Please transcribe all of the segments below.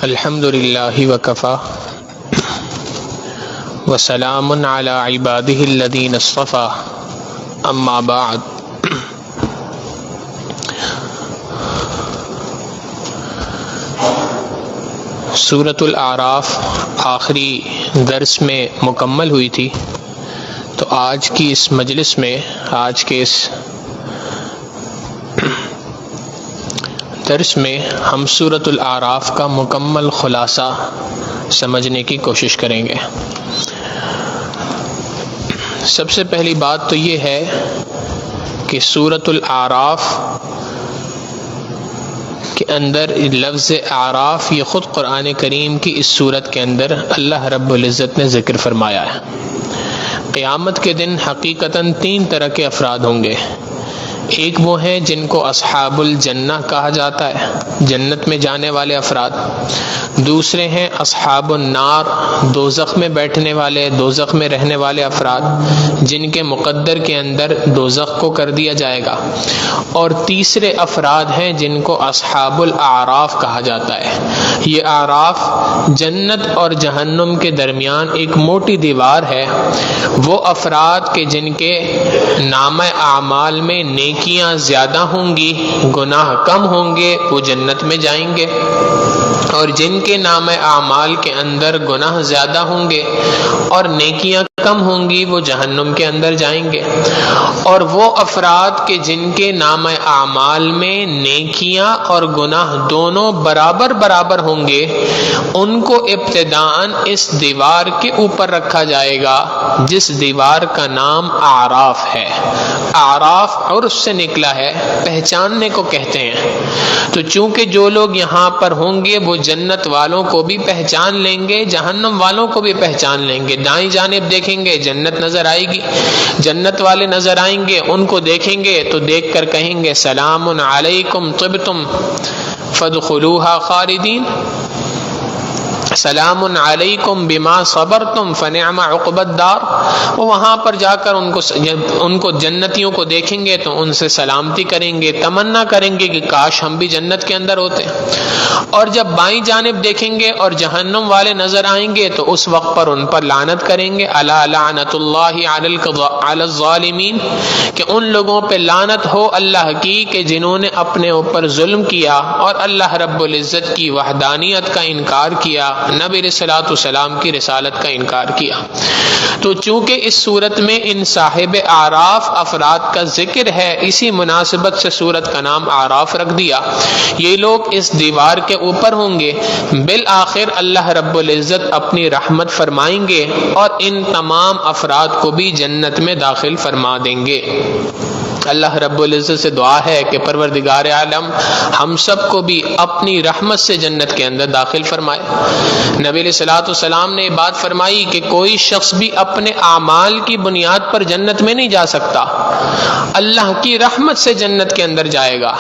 الحمد للہ وکفی وسلام علی عبادہ الذین اصطفی اما بعد۔ سورۃ الاعراف آخری درس میں مکمل ہوئی تھی، تو آج کی اس مجلس میں، آج کے اس درس میں ہم سورۃ الاعراف کا مکمل خلاصہ سمجھنے کی کوشش کریں گے۔ سب سے پہلی بات تو یہ ہے کہ سورۃ الاعراف کے اندر لفظ اعراف یہ خود قرآن کریم کی اس سورت کے اندر اللہ رب العزت نے ذکر فرمایا ہے۔ قیامت کے دن حقیقتاً 3 طرح کے افراد ہوں گے۔ ایک وہ ہیں جن کو اصحاب الجنہ کہا جاتا ہے، جنت میں جانے والے افراد۔ دوسرے ہیں اصحاب النار، دوزخ میں بیٹھنے والے، دوزخ میں رہنے والے افراد، جن کے مقدر کے اندر دوزخ کو کر دیا جائے گا۔ اور تیسرے افراد ہیں جن کو اصحاب الاعراف کہا جاتا ہے۔ یہ اعراف جنت اور جہنم کے درمیان ایک موٹی دیوار ہے۔ وہ افراد کے جن کے نامہ اعمال میں نیکیاں زیادہ ہوں گی، گناہ کم ہوں گے، وہ جنت میں جائیں گے، اور جن کے نامہ اعمال کے اندر گناہ زیادہ ہوں گے اور نیکیاں کم ہوں گی، وہ جہنم کے اندر جائیں گے۔ اور وہ افراد کے جن کے نامہ اعمال میں نیکیاں اور گناہ دونوں برابر برابر ہوں گے، ان کو ابتداءً اس دیوار کے اوپر رکھا جائے گا جس دیوار کا نام اعراف ہے۔ اعراف عرف سے نکلا ہے، پہچاننے کو کہتے ہیں۔ تو چونکہ جو لوگ یہاں پر ہوں گے وہ جنت والوں کو بھی پہچان لیں گے، جہنم والوں کو بھی پہچان لیں گے۔ دائیں جانب دیکھیں گے جنت نظر آئے گی، جنت والے نظر آئیں گے، ان کو دیکھیں گے تو دیکھ کر کہیں گے سلام علیکم طبتم فادخلوها خالدین، سلام علیکم بما صبرتم فنعم عقبی الدار۔ وہ وہاں پر جا کر ان کو جنتیوں کو دیکھیں گے تو ان سے سلامتی کریں گے، تمنا کریں گے کہ کاش ہم بھی جنت کے اندر ہوتے۔ اور جب بائیں جانب دیکھیں گے اور جہنم والے نظر آئیں گے تو اس وقت پر ان پر لعنت کریں گے، الا لعنت اللہ علی الظالمین، کہ ان لوگوں پہ لعنت ہو اللہ کی کہ جنہوں نے اپنے اوپر ظلم کیا اور اللہ رب العزت کی وحدانیت کا انکار کیا، نبی علیہ الصلوۃ والسلام کی رسالت کا انکار کیا۔ تو چونکہ اس صورت میں ان صاحب اعراف افراد کا ذکر ہے، اسی مناسبت سے صورت کا نام اعراف رکھ دیا۔ یہ لوگ اس دیوار کے اوپر ہوں گے، بالآخر اللہ رب العزت اپنی رحمت فرمائیں گے اور ان تمام افراد کو بھی جنت میں داخل فرما دیں گے۔ اللہ رب العزت سے دعا ہے کہ پروردگار عالم ہم سب کو بھی اپنی رحمت سے جنت کے اندر داخل فرمائے۔ نبی علیہ الصلوۃ والسلام نے بات فرمائی کہ کوئی شخص بھی اپنے اعمال کی بنیاد پر جنت میں نہیں جا سکتا، اللہ کی رحمت سے جنت کے اندر جائے گا۔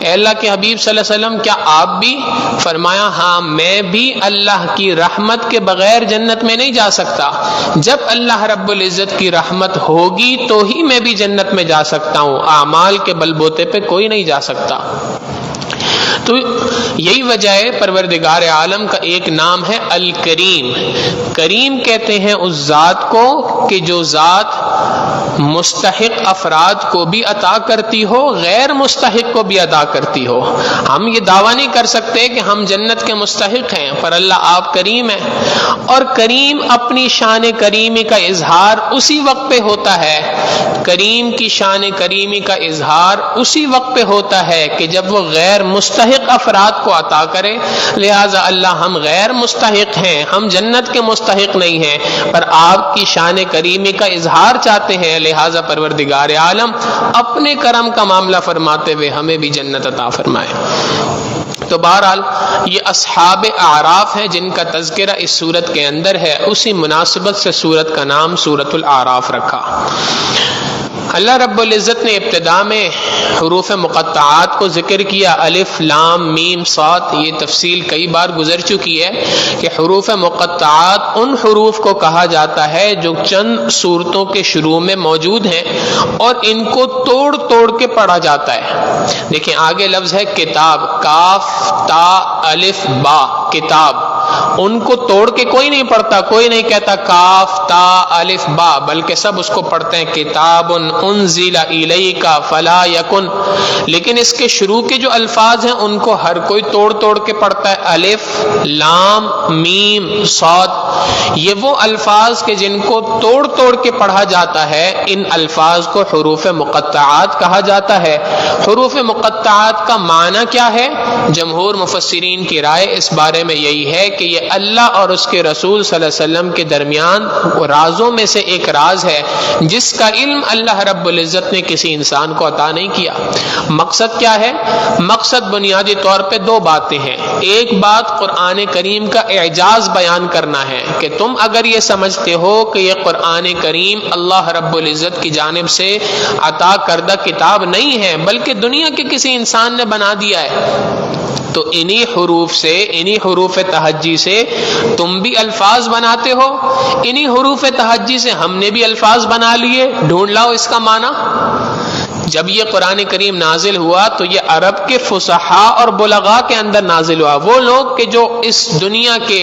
اے اللہ کے حبیب صلی اللہ علیہ وسلم، کیا آپ بھی؟ فرمایا ہاں، میں بھی اللہ کی رحمت کے بغیر جنت میں نہیں جا سکتا۔ جب اللہ رب العزت کی رحمت ہوگی تو ہی میں بھی جنت میں جا سکتا ہوں، اعمال کے بل بوتے پہ کوئی نہیں جا سکتا۔ تو یہی وجہ ہے پروردگار عالم کا ایک نام ہے الکریم۔ کریم کہتے ہیں اس ذات کو کہ جو ذات مستحق افراد کو بھی عطا کرتی ہو، غیر مستحق کو بھی عطا کرتی ہو۔ ہم یہ دعویٰ نہیں کر سکتے کہ ہم جنت کے مستحق ہیں، پر اللہ آپ کریم ہیں، اور کریم اپنی شان کریمی کا اظہار اسی وقت پہ ہوتا ہے، کریم کی شان کریمی کا اظہار اسی وقت پہ ہوتا ہے کہ جب وہ غیر مستحق افراد کو عطا کرے۔ لہٰذا اللہ ہم غیر مستحق ہیں، ہم جنت کے مستحق نہیں ہیں، پر آپ کی شان کریمی کا اظہار چاہتے ہیں، لہٰذا پروردگار عالم اپنے کرم کا معاملہ فرماتے ہوئے ہمیں بھی جنت عطا فرمائے۔ تو بہرحال یہ اصحاب اعراف ہیں جن کا تذکرہ اس سورت کے اندر ہے، اسی مناسبت سے سورت کا نام سورۃ الاعراف رکھا۔ اللہ رب العزت نے ابتدا میں حروف مقطعات کو ذکر کیا، الف لام میم صاد، یہ تفصیل کئی بار گزر چکی ہے کہ حروف مقطعات ان حروف کو کہا جاتا ہے جو چند صورتوں کے شروع میں موجود ہیں اور ان کو توڑ توڑ کے پڑھا جاتا ہے۔ دیکھیں آگے لفظ ہے کتاب، کاف تا الف با، کتاب، ان کو توڑ کے کوئی نہیں پڑھتا، کوئی نہیں کہتا کاف تا الف با، بلکہ سب اس کو پڑھتے ہیں کتاب انزل الیک فلا یکن۔ لیکن اس کے شروع کے جو الفاظ ہیں ان کو ہر کوئی توڑ توڑ کے پڑھتا ہے، الف لام میم صاد، یہ وہ الفاظ کے جن کو توڑ توڑ کے پڑھا جاتا ہے، ان الفاظ کو حروف مقطعات کہا جاتا ہے۔ حروف مقطعات کا معنی کیا ہے؟ جمہور مفسرین کی رائے اس بارے میں یہی ہے کہ یہ اللہ اور اس کے رسول صلی اللہ علیہ وسلم کے درمیان رازوں میں سے ایک راز ہے جس کا علم اللہ رب العزت نے کسی انسان کو عطا نہیں کیا۔ مقصد کیا ہے؟ مقصد بنیادی طور پہ دو باتیں ہیں۔ ایک بات قرآن کریم کا اعجاز بیان کرنا ہے کہ تم اگر یہ سمجھتے ہو کہ یہ قرآن کریم اللہ رب العزت کی جانب سے عطا کردہ کتاب نہیں ہے بلکہ دنیا کے کسی انسان نے بنا دیا ہے، تو انہی حروف سے، انہی حروف تہجی سے تم بھی الفاظ بناتے ہو، انہی حروف تہجی سے ہم نے بھی الفاظ بنا لیے، ڈھونڈ لاؤ اس کا معنی۔ جب یہ قرآن کریم نازل ہوا تو یہ عرب کے فصحاء اور بلغاء کے اندر نازل ہوا، وہ لوگ کہ جو اس دنیا کے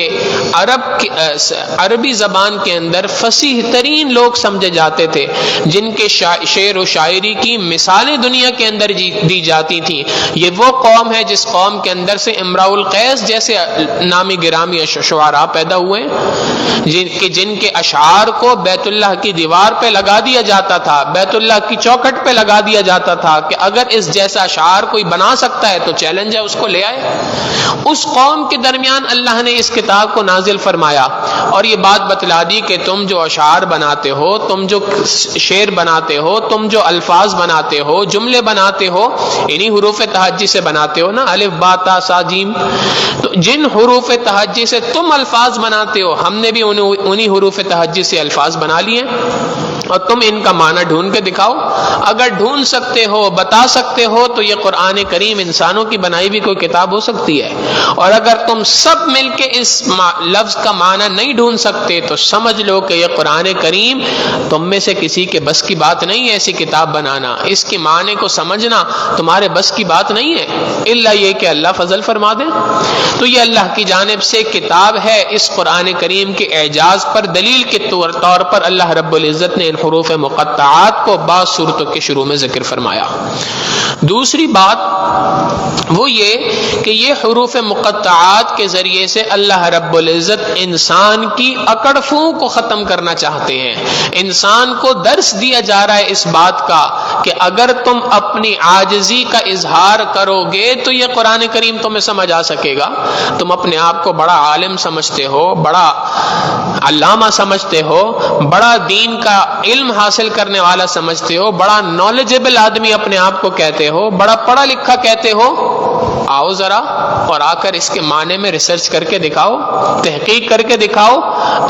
عربی زبان کے اندر فصیح ترین لوگ سمجھے جاتے تھے، جن کے شعر و شاعری کی مثالیں دنیا کے اندر دی جاتی تھیں۔ یہ وہ قوم ہے جس قوم کے اندر سے امراء القیس جیسے نامی گرامی شعراء پیدا ہوئے، جن کے اشعار کو بیت اللہ کی دیوار پہ لگا دیا جاتا تھا، بیت اللہ کی چوکھٹ پہ لگا دیا جاتا تھا کہ اگر اس جیسا اشعار کوئی بنا سکتا ہے تو چیلنج ہے، اس کو لے آئے۔ اس قوم کے درمیان اللہ نے اس کتاب کو نازل فرمایا اور یہ بات بتلا دی کہ تم جو اشعار بناتے ہو، تم جو شعر بناتے ہو، تم جو الفاظ بناتے ہو، جملے بناتے ہو، انہی حروف تہجی سے بناتے ہو نا، الف با تا سا جیم۔ تو جن حروف تہجی سے تم الفاظ بناتے ہو، ہم نے بھی انہی حروف تہجی سے الفاظ بنا لیے، اور تم ان کا معنی ڈھونڈ کے دکھاؤ۔ اگر ڈھونڈ سکتے ہو، بتا سکتے ہو، تو یہ قرآن کریم انسانوں کی بنائی بھی کوئی کتاب ہو سکتی ہے۔ اور اگر تم سب مل کے اس لفظ کا معنی نہیں ڈھونڈ سکتے تو سمجھ لو کہ یہ قرآن کریم تم میں سے کسی کے بس کی بات نہیں ہے ایسی کتاب بنانا، اس کے معنی کو سمجھنا تمہارے بس کی بات نہیں ہے، الا یہ کہ اللہ فضل فرما دے۔ تو یہ اللہ کی جانب سے کتاب ہے۔ اس قرآن کریم کے اعجاز پر دلیل کے طور پر اللہ رب العزت نے ان حروف مقطعات کو بعض صورتوں کے شروع میں ذکر فرمایا۔ دوسری بات وہ یہ کہ یہ حروف مقطعات کے ذریعے سے اللہ رب العزت انسان کی اکڑ فوں کو ختم کرنا چاہتے ہیں۔ انسان کو درس دیا جا رہا ہے اس بات کا کہ اگر تم اپنی عاجزی کا اظہار کرو گے تو یہ قرآن کریم تمہیں سمجھ آ سکے گا۔ تم اپنے آپ کو بڑا عالم سمجھتے ہو، بڑا علامہ سمجھتے ہو، بڑا دین کا علم حاصل کرنے والا سمجھتے ہو، بڑا نالجبل آدمی اپنے آپ کو کہتے ہو، بڑا پڑھا لکھا کہتے ہو، آؤ ذرا اور آ کر اس کے معنی میں ریسرچ کر کے دکھاؤ، تحقیق کر کے دکھاؤ۔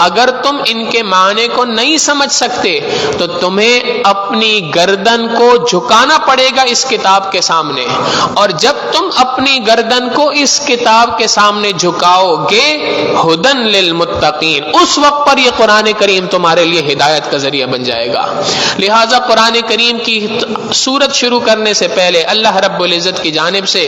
اگر تم ان کے معنی کو نہیں سمجھ سکتے تو تمہیں اپنی گردن کو جھکانا پڑے گا اس کتاب کے سامنے، اور جب تم اپنی گردن کو اس کتاب کے سامنے جھکاؤ گے، ہدن للمتقین، اس وقت پر یہ قرآن کریم تمہارے لیے ہدایت کا ذریعہ بن جائے گا۔ لہٰذا قرآن کریم کی سورت شروع کرنے سے پہلے اللہ رب العزت کی جانب سے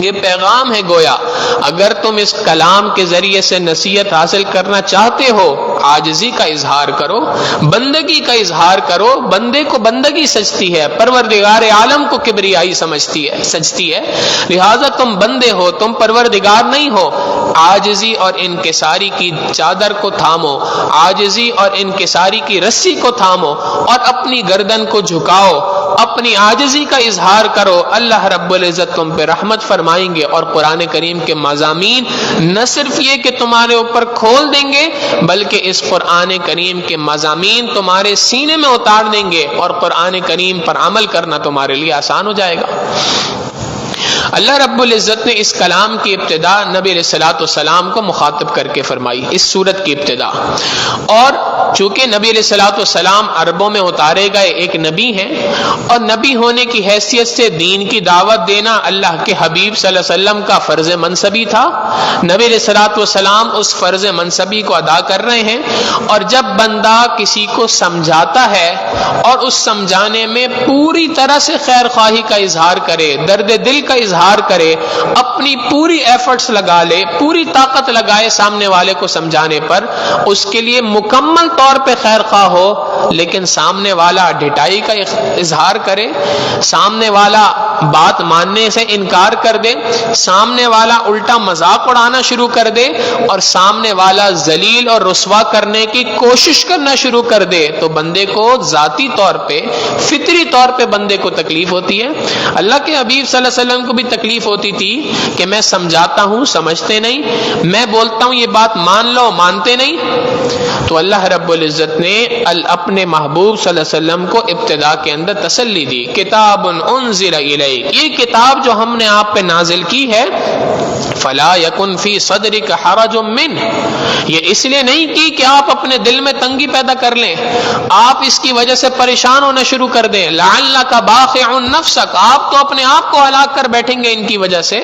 یہ پیغام ہے، گویا اگر تم اس کلام کے ذریعے سے نصیحت حاصل کرنا چاہتے ہو، عاجزی کا اظہار کرو، بندگی کا اظہار کرو۔ بندے کو بندگی سجتی ہے، پروردگار عالم کو کبریائی سجتی ہے، لہذا تم بندے ہو، تم پروردگار نہیں ہو۔ عاجزی اور انکساری کی چادر کو تھامو، عاجزی اور انکساری کی رسی کو تھامو اور اپنی گردن کو جھکاؤ، اپنی عاجزی کا اظہار کرو۔ اللہ رب العزت تم پہ رحمت فرمائیں گے، اور قرآن کریم کے مضامین نہ صرف یہ کہ تمہارے اوپر کھول دیں گے بلکہ اس قرآن کریم کے مضامین تمہارے سینے میں اتار دیں گے، اور قرآن کریم پر عمل کرنا تمہارے لیے آسان ہو جائے گا۔ اللہ رب العزت نے اس کلام کی ابتدا نبی علیہ الصلوۃ والسلام کو مخاطب کر کے فرمائی، اس سورت کی ابتدا، اور چونکہ نبی علیہ الصلوۃ والسلام عربوں میں اتارے گئے ایک نبی ہیں، اور نبی ہونے کی حیثیت سے دین کی دعوت دینا اللہ کے حبیب صلی اللہ علیہ وسلم کا فرض منصبی تھا۔ نبی علیہ الصلوۃ والسلام اس فرض منصبی کو ادا کر رہے ہیں، اور جب بندہ کسی کو سمجھاتا ہے اور اس سمجھانے میں پوری طرح سے خیر خواہی کا اظہار کرے، درد دل کا اظہار کرے، اپنی پوری ایفرٹس لگا لے، پوری طاقت لگائے سامنے والے کو سمجھانے پر، اس کے لیے مکمل طور پہ خیر خواہ ہو، لیکن سامنے والا ڈٹائی کا اظہار کرے، سامنے والا بات ماننے سے انکار کر دے، سامنے والا الٹا مذاق اڑانا شروع کر دے، اور سامنے والا ذلیل اور رسوا کرنے کی کوشش کرنا شروع کر دے، تو بندے کو ذاتی طور پہ، فطری طور پہ بندے کو تکلیف ہوتی ہے۔ اللہ کے حبیب صلی اللہ علیہ وسلم کو بھی تکلیف ہوتی تھی کہ میں سمجھاتا ہوں سمجھتے نہیں، میں بولتا ہوں یہ بات مان لو مانتے نہیں۔ تو اللہ رب العزت نے اپنے محبوب صلی اللہ علیہ وسلم کو ابتدا کے اندر تسلی دی، کتاب انزل الیک، یہ کتاب جو ہم نے آپ پہ نازل کی ہے، فلا یکن فی صدرک حرج منہ، یہ اس لیے نہیں کی کہ آپ اپنے دل میں تنگی پیدا کر لیں، آپ اس کی وجہ سے پریشان ہونا شروع کر دیں، لعلک باخع نفسک، آپ تو اپنے آپ کو ہلاک کر بیٹھیں گے ان کی وجہ سے،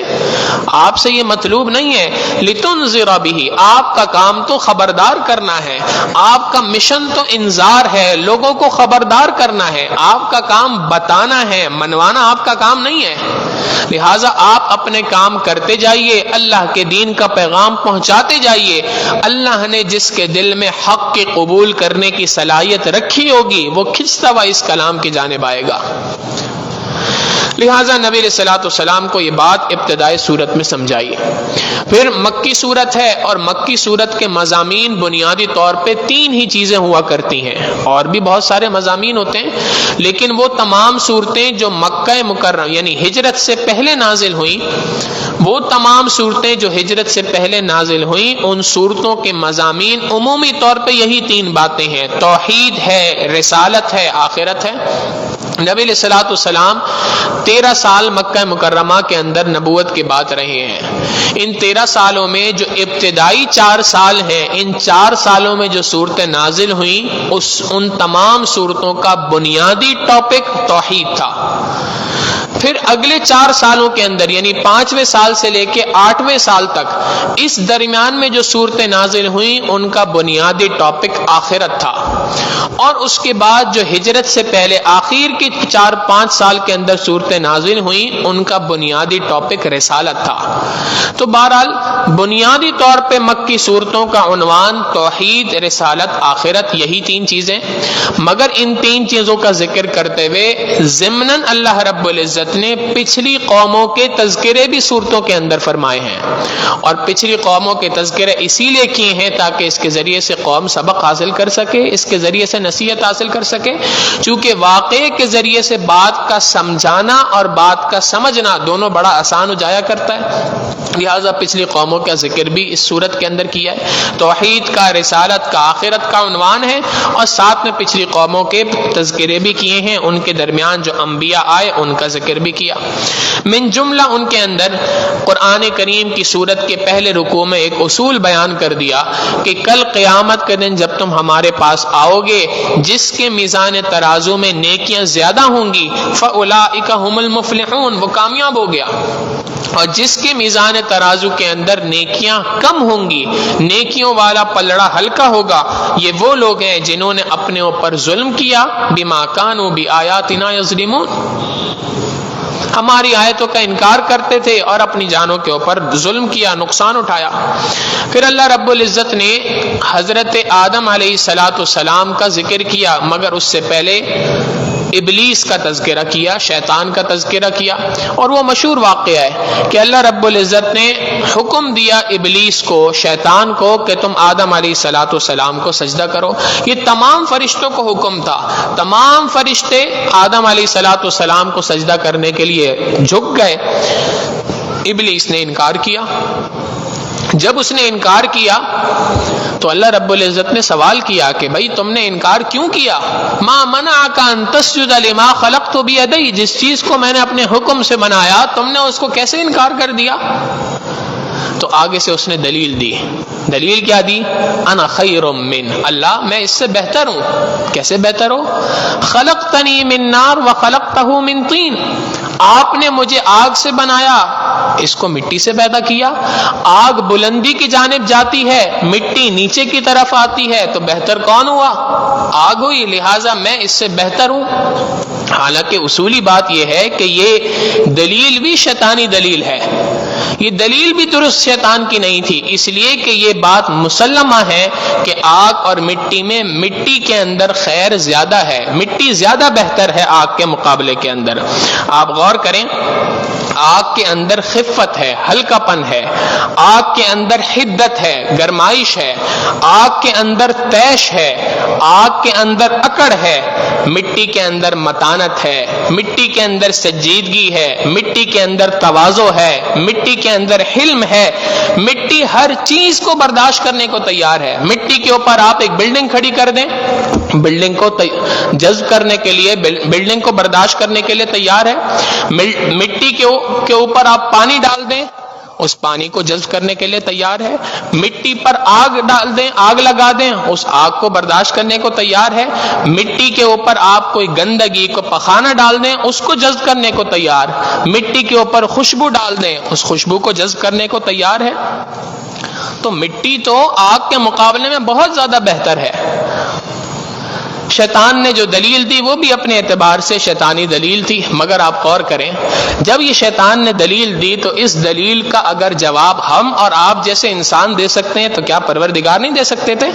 آپ سے یہ مطلوب نہیں ہے، لتنذر بہ، آپ کا کام تو خبردار کرنا ہے، آپ کا مشن تو انذار ہے، لوگوں کو خبردار کرنا ہے، آپ کا کام بتانا ہے، منوانا آپ کا کام نہیں ہے، لہٰذا آپ اپنے کام کرتے جائیے، اللہ کے دین کا پیغام پہنچاتے جائیے، اللہ نے جس کے دل میں حق کے قبول کرنے کی صلاحیت رکھی ہوگی وہ کھنچتا ہوا اس کلام کی جانب آئے گا۔ لہٰذا نبی علیہ الصلوۃ والسلام کو یہ بات ابتدائی صورت میں سمجھائی۔ پھر مکی صورت ہے، اور مکی صورت کے مضامین بنیادی طور پہ 3 ہی چیزیں ہوا کرتی ہیں، اور بھی بہت سارے مضامین ہوتے ہیں، لیکن وہ تمام صورتیں جو مکہ مکرمہ یعنی ہجرت سے پہلے نازل ہوئیں، وہ تمام صورتیں جو ہجرت سے پہلے نازل ہوئیں، ان صورتوں کے مضامین عمومی طور پہ یہی 3 باتیں ہیں، توحید ہے، رسالت ہے، آخرت ہے۔ نبی علیہ الصلوۃ والسلام 13 سال مکہ مکرمہ کے اندر نبوت کے بعد رہے ہیں۔ ان 13 سالوں میں جو ابتدائی 4 سال ہیں، ان 4 سالوں میں جو صورتیں نازل ہوئیں، ان تمام صورتوں کا بنیادی ٹاپک توحید تھا۔ پھر اگلے 4 سالوں کے اندر یعنی 5ویں سال سے لے کے 8ویں سال تک، اس درمیان میں جو صورتیں نازل ہوئیں ان کا بنیادی ٹاپک آخرت تھا، اور اس کے بعد جو ہجرت سے پہلے آخر کی 4-5 سال کے اندر صورتیں نازل ہوئیں ان کا بنیادی ٹاپک رسالت تھا۔ تو بہرحال بنیادی طور پہ مکی صورتوں کا عنوان توحید، رسالت، آخرت، یہی 3 چیزیں، مگر ان 3 چیزوں کا ذکر کرتے ہوئے ضمناً اللہ رب العزت نے پچھلی قوموں کے تذکرے بھی صورتوں کے اندر فرمائے ہیں، اور پچھلی قوموں کے تذکرے اسی لیے کیے ہیں تاکہ اس کے ذریعے سے قوم سبق حاصل کر سکے، اس کے ذریعے سے نصیحت حاصل کر سکے، چونکہ واقعے کے ذریعے سے بات کا سمجھانا اور بات کا سمجھنا دونوں بڑا آسان ہو جایا کرتا ہے، لہٰذا پچھلی قوموں کا ذکر بھی اس صورت کے اندر کیا ہے۔ توحید کا، رسالت کا، آخرت کا عنوان ہے، اور ساتھ میں پچھلی قوموں کے تذکرے بھی کیے ہیں، ان کے درمیان جو انبیاء آئے ان کا ذکر بھی کیا۔ من جملہ ان کے اندر قرآن کریم کی سورت کے پہلے رکوع میں ایک اصول بیان کر دیا کہ کل قیامت کے دن جب تم ہمارے پاس آؤ گے، جس کے میزان ترازو میں نیکیاں زیادہ ہوں گی فَأُولَئِكَ هُمُ الْمُفْلِحُونَ، وہ کامیاب ہو گیا، اور جس کے میزان ترازو کے اندر نیکیاں کم ہوں گی، نیکیوں والا پلڑا ہلکا ہوگا، یہ وہ لوگ ہیں جنہوں نے اپنے اوپر ظلم کیا، بِمَا كَانُوا بِآيَاتِنَا يَظْلِمُونَ، ہماری آیتوں کا انکار کرتے تھے اور اپنی جانوں کے اوپر ظلم کیا، نقصان اٹھایا۔ پھر اللہ رب العزت نے حضرت آدم علیہ السلام کا ذکر کیا، مگر اس سے پہلے ابلیس کا تذکرہ کیا، شیطان کا تذکرہ کیا، اور وہ مشہور واقعہ ہے کہ اللہ رب العزت نے حکم دیا ابلیس کو، شیطان کو، کہ تم آدم علیہ السلام کو سجدہ کرو۔ یہ تمام فرشتوں کو حکم تھا، تمام فرشتے آدم علیہ السلام کو سجدہ کرنے کے لیے جھک گئے، ابلیس نے انکار کیا۔ جب اس نے انکار کیا تو اللہ رب العزت نے سوال کیا کہ بھائی تم نے انکار کیوں کیا؟ ما منعک ان تسجد لما خلقت بیدی، جس چیز کو میں نے اپنے حکم سے بنایا تم نے اس کو کیسے انکار کر دیا؟ تو آگے سے اس نے دلیل دی. دلیل کیا دی؟ انا خیر من، اللہ میں اس سے بہتر ہوں. کیسے بہتر ہو؟ خلقتنی من نار وخلقتہ من طین، آپ نے مجھے آگ سے بنایا، اس کو مٹی سے پیدا کیا. آگ بلندی کی جانب جاتی ہے، مٹی نیچے کی طرف آتی ہے، تو بہتر کون ہوا؟ آگ ہوئی، لہٰذا میں اس سے بہتر ہوں. حالانکہ اصولی بات یہ ہے کہ یہ دلیل بھی شیطانی دلیل ہے، یہ دلیل بھی درست شیطان کی نہیں تھی، اس لیے کہ یہ بات مسلمہ ہے کہ آگ اور مٹی میں مٹی کے اندر خیر زیادہ ہے، مٹی زیادہ بہتر ہے آگ کے مقابلے کے اندر. آپ غور کریں، آگ کے اندر خفت ہے، ہلکا پن ہے، آگ کے اندر حدت ہے، گرمائش ہے، آگ کے اندر تیش ہے، آگ کے اندر اکڑ ہے. مٹی کے اندر متانت ہے، مٹی کے اندر سنجیدگی ہے، مٹی کے اندر تواضع ہے، مٹی کے اندر حلم ہے. مٹی ہر چیز کو برداشت کرنے کو تیار ہے. مٹی کے اوپر آپ ایک بلڈنگ کھڑی کر دیں، بلڈنگ کو جذب کرنے کے لیے، بلڈنگ کو برداشت کرنے کے لیے تیار ہے. مٹی کے اوپر آپ پانی ڈال دیں، اس پانی کو جذب کرنے کے لیے تیار ہے. مٹی پر آگ ڈال دیں، آگ لگا دیں، اس آگ کو برداشت کرنے کو تیار ہے. مٹی کے اوپر آپ کوئی گندگی کو پخانہ ڈال دیں، اس کو جذب کرنے کو تیار. مٹی کے اوپر خوشبو ڈال دیں، اس خوشبو کو جذب کرنے کو تیار ہے. تو مٹی تو آگ کے مقابلے میں بہت زیادہ بہتر ہے. شیطان نے جو دلیل دی وہ بھی اپنے اعتبار سے شیطانی دلیل تھی، مگر آپ غور کریں، جب یہ شیطان نے دلیل دی تو اس دلیل کا اگر جواب ہم اور آپ جیسے انسان دے سکتے ہیں تو کیا پروردگار نہیں دے سکتے تھے؟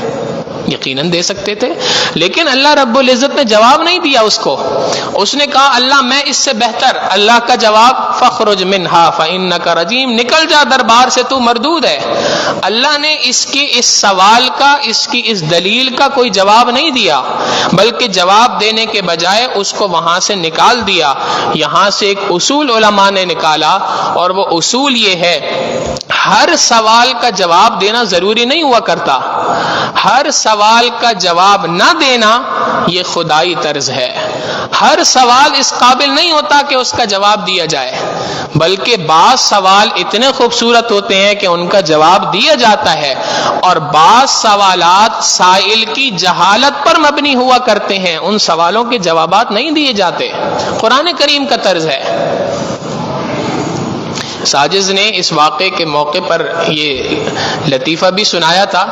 یقیناً دے سکتے تھے. لیکن اللہ رب العزت نے جواب نہیں دیا اس کو. اس نے کہا اللہ میں اس سے بہتر. اللہ کا جواب فخرج منہا فانک رجیم، نکل جا دربار سے، تو مردود ہے. اللہ نے اس کی اس سوال کا، اس کی اس دلیل کا کوئی جواب نہیں دیا، بلکہ جواب دینے کے بجائے اس کو وہاں سے نکال دیا. یہاں سے ایک اصول علماء نے نکالا، اور وہ اصول یہ ہے، ہر سوال کا جواب دینا ضروری نہیں ہوا کرتا. ہر سوال کا جواب نہ دینا یہ خدائی طرز ہے. ہر سوال اس قابل نہیں ہوتا کہ اس کا جواب دیا جائے، بلکہ بعض سوال اتنے خوبصورت ہوتے ہیں کہ ان کا جواب دیا جاتا ہے، اور بعض سوالات سائل کی جہالت پر مبنی ہوا کرتے ہیں، ان سوالوں کے جوابات نہیں دیے جاتے. قرآن کریم کا طرز ہے. ساجز نے اس واقعے کے موقع پر یہ لطیفہ بھی سنایا تھا